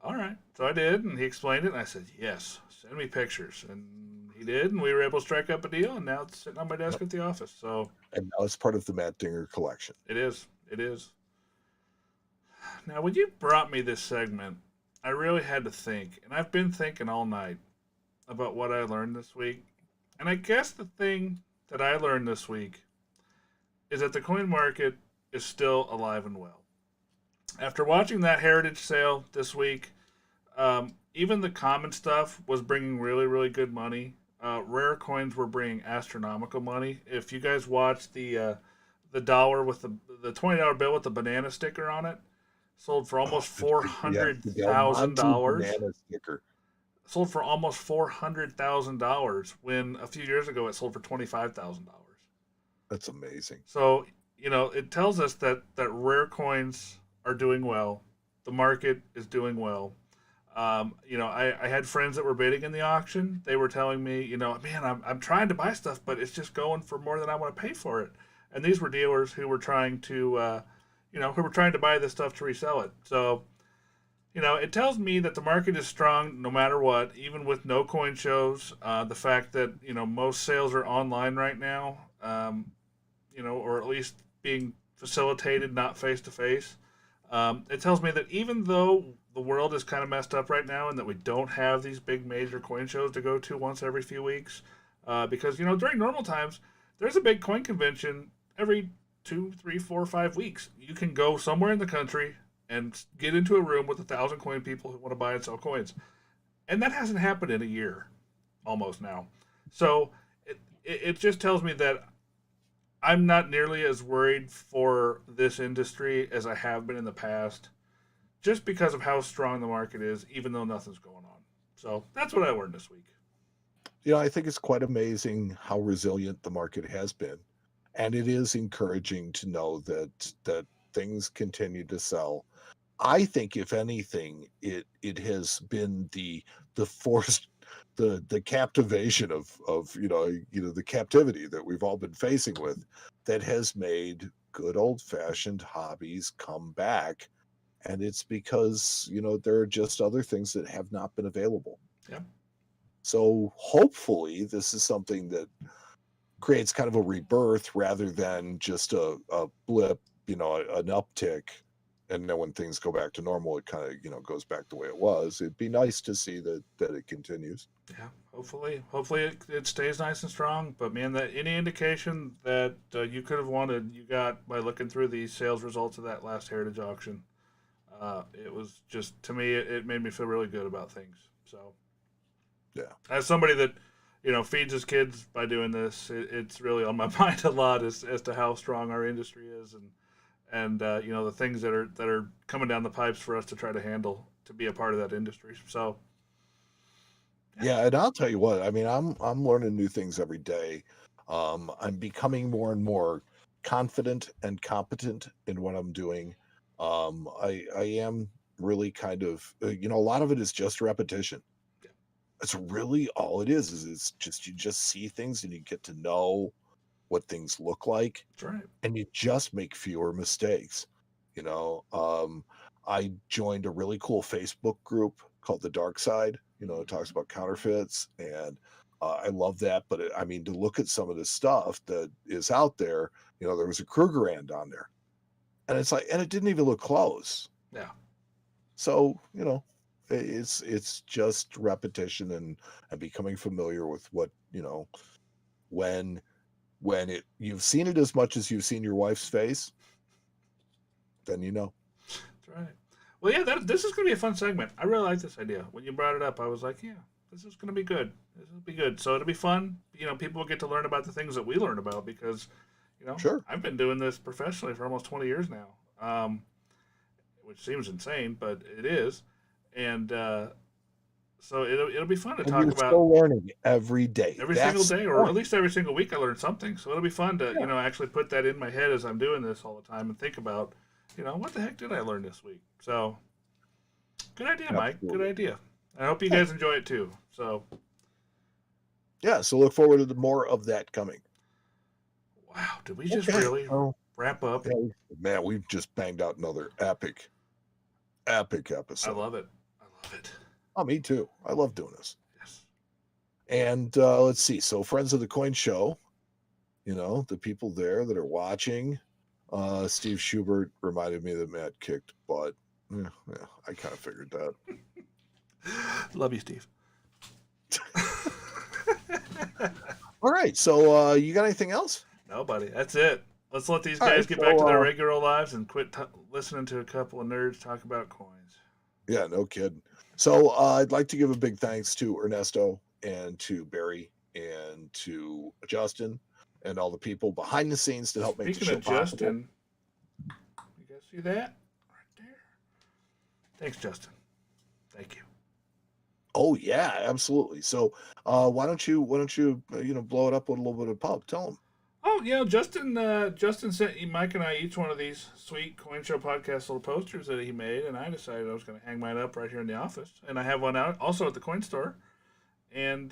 [SPEAKER 3] All right. So I did, and he explained it, and I said, "Yes, send me pictures." And he did, and we were able to strike up a deal, and now it's sitting on my desk at the office. So.
[SPEAKER 2] And now it's part of the Matt Dinger collection.
[SPEAKER 3] It is. It is. Now, when you brought me this segment, I really had to think, and I've been thinking all night about what I learned this week. And I guess the thing that I learned this week is that the coin market is still alive and well. After watching that heritage sale this week, even the common stuff was bringing really, really good money. Rare coins were bringing astronomical money. If you guys watched the dollar with the $20 bill with the banana sticker on it, sold for almost $400,000. Sold for almost $400,000 when a few years ago it sold for $25,000.
[SPEAKER 2] That's amazing.
[SPEAKER 3] So, it tells us that rare coins are doing well. The market is doing well. I had friends that were bidding in the auction. They were telling me, man, I'm trying to buy stuff, but it's just going for more than I want to pay for it. And these were dealers who were trying to, buy this stuff to resell it. So it tells me that the market is strong no matter what, even with no coin shows. The fact that most sales are online right now, or at least being facilitated, not face to face. It tells me that even though the world is kind of messed up right now, and that we don't have these big major coin shows to go to once every few weeks, because during normal times there's a big coin convention every 2, 3, 4, 5 weeks. You can go somewhere in the country and get into a room with 1,000 coin people who want to buy and sell coins, and that hasn't happened in a year, almost now. So it just tells me that I'm not nearly as worried for this industry as I have been in the past, just because of how strong the market is, even though nothing's going on. So that's what I learned this week.
[SPEAKER 2] I think it's quite amazing how resilient the market has been, and it is encouraging to know that things continue to sell. I think, if anything, it has been the forced the captivation of the captivity that we've all been facing with, that has made good old fashioned hobbies come back, and it's because there are just other things that have not been available.
[SPEAKER 3] Yeah.
[SPEAKER 2] So hopefully this is something that creates kind of a rebirth rather than just a blip, an uptick. And then when things go back to normal, it kind of, goes back the way it was. It'd be nice to see that it continues.
[SPEAKER 3] Yeah, hopefully it stays nice and strong. But man, that any indication that you could have wanted, you got by looking through the sales results of that last Heritage auction. It was just, to me, it made me feel really good about things. So,
[SPEAKER 2] yeah,
[SPEAKER 3] as somebody that feeds his kids by doing this, it's really on my mind a lot as to how strong our industry is, and the things that are coming down the pipes for us to try to handle to be a part of that industry. So.
[SPEAKER 2] Yeah, and I'll tell you what, I mean, I'm learning new things every day. I'm becoming more and more confident and competent in what I'm doing. I am really kind of, a lot of it is just repetition. That's really all it is. It's just, you just see things and you get to know what things look like,
[SPEAKER 3] That's right.
[SPEAKER 2] and you just make fewer mistakes. I joined a really cool Facebook group called The Dark Side. It talks about counterfeits, and I love that. But I mean, to look at some of the stuff that is out there, there was a Krugerrand on there, and it's like, and it didn't even look close.
[SPEAKER 3] Yeah.
[SPEAKER 2] So it's just repetition and becoming familiar with what when you've seen it as much as you've seen your wife's face, then
[SPEAKER 3] That's right. Well, yeah, this is going to be a fun segment. I really like this idea. When you brought it up, I was like, yeah, this is going to be good. This will be good. So it'll be fun. People will get to learn about the things that we learn about, because,
[SPEAKER 2] sure,
[SPEAKER 3] I've been doing this professionally for almost 20 years now, which seems insane, but it is. And so it'll be fun to talk about.
[SPEAKER 2] Still learning every day,
[SPEAKER 3] single day, or at least every single week. I learn something. So it'll be fun to actually put that in my head as I'm doing this all the time and think about. What the heck did I learn this week? So, good idea,
[SPEAKER 2] Absolutely.
[SPEAKER 3] Mike. Good idea. I hope you guys enjoy it too. So,
[SPEAKER 2] yeah. So look forward to more of that coming.
[SPEAKER 3] Wow, did we just really wrap up?
[SPEAKER 2] Yeah, man, we've just banged out another epic episode.
[SPEAKER 3] I love it.
[SPEAKER 2] Oh, me too. I love doing this.
[SPEAKER 3] Yes.
[SPEAKER 2] And let's see. So, Friends of the Coin Show, the people there that are watching. Steve Schubert reminded me that Matt kicked butt. Yeah, I kind of figured that.
[SPEAKER 3] Love you, Steve.
[SPEAKER 2] All right. So, you got anything else?
[SPEAKER 3] No, buddy. That's it. Let's let these guys get back to their regular lives and quit listening to a couple of nerds talk about coins.
[SPEAKER 2] Yeah, no kidding. So, I'd like to give a big thanks to Ernesto and to Barry and to Justin and all the people behind the scenes to help make the show possible.
[SPEAKER 3] Justin, you guys see that right there? Thanks, Justin. Thank you.
[SPEAKER 2] Oh yeah, absolutely. So why don't you blow it up with a little bit of pub? Tell them.
[SPEAKER 3] Oh, Justin sent Mike and I each one of these sweet Coin Show Podcast little posters that he made, and I decided I was going to hang mine up right here in the office. And I have one out also at the coin store. And,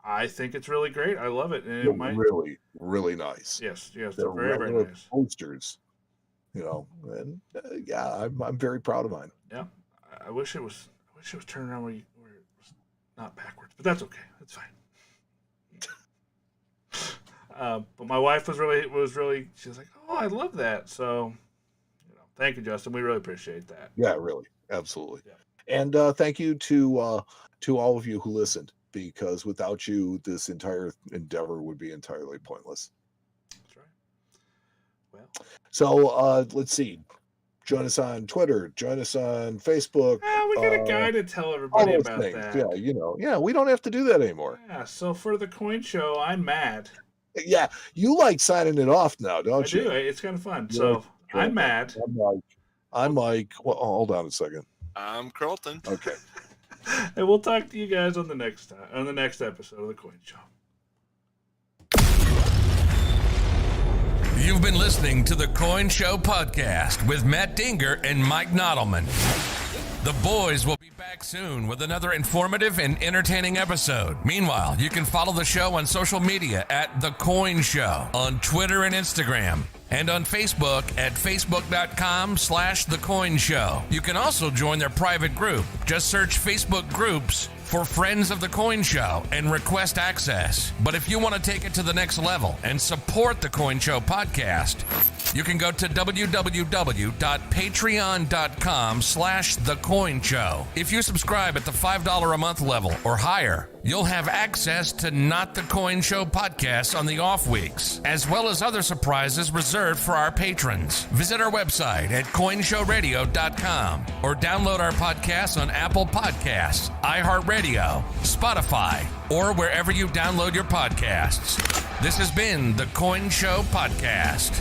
[SPEAKER 3] I think it's really great. I love it. And
[SPEAKER 2] really, really nice.
[SPEAKER 3] Yes, they're very, very nice.
[SPEAKER 2] Posters, And yeah, I'm very proud of mine.
[SPEAKER 3] Yeah, I wish it was turned around where it was not backwards, but that's okay. That's fine. But my wife was really she was like, oh, I love that. So, thank you, Justin. We really appreciate that.
[SPEAKER 2] Yeah, really, absolutely.
[SPEAKER 3] Yeah.
[SPEAKER 2] And thank you to all of you who listened, because without you, this entire endeavor would be entirely pointless.
[SPEAKER 3] That's right. Well,
[SPEAKER 2] so let's see. Join us on Twitter. Join us on Facebook.
[SPEAKER 3] We got a guy to tell everybody about
[SPEAKER 2] things.
[SPEAKER 3] that.
[SPEAKER 2] Yeah, we don't have to do that anymore.
[SPEAKER 3] Yeah. So for the Coin Show, I'm Matt.
[SPEAKER 2] Yeah, you like signing it off now, don't you?
[SPEAKER 3] I do. It's kind of fun. So I'm Matt.
[SPEAKER 2] I'm Mike. Well, hold on a second.
[SPEAKER 4] I'm Carlton.
[SPEAKER 2] Okay.
[SPEAKER 3] And we'll talk to you guys on the next episode of the Coin Show.
[SPEAKER 1] You've been listening to the Coin Show podcast with Matt Dinger and Mike Nottelmann. The boys will be back soon with another informative and entertaining episode. Meanwhile, you can follow the show on social media at The Coin Show on Twitter and Instagram, and on Facebook at facebook.com/The Coin Show. You can also join their private group. Just search Facebook groups for Friends of the Coin Show and request access. But if you want to take it to the next level and support the Coin Show podcast, you can go to www.patreon.com/The Coin Show. If you subscribe at the $5 a month level or higher, you'll have access to Not the Coin Show podcasts on the off weeks, as well as other surprises reserved for our patrons. Visit our website at coinshowradio.com or download our podcasts on Apple Podcasts, iHeartRadio, Spotify, or wherever you download your podcasts. This has been the Coin Show Podcast.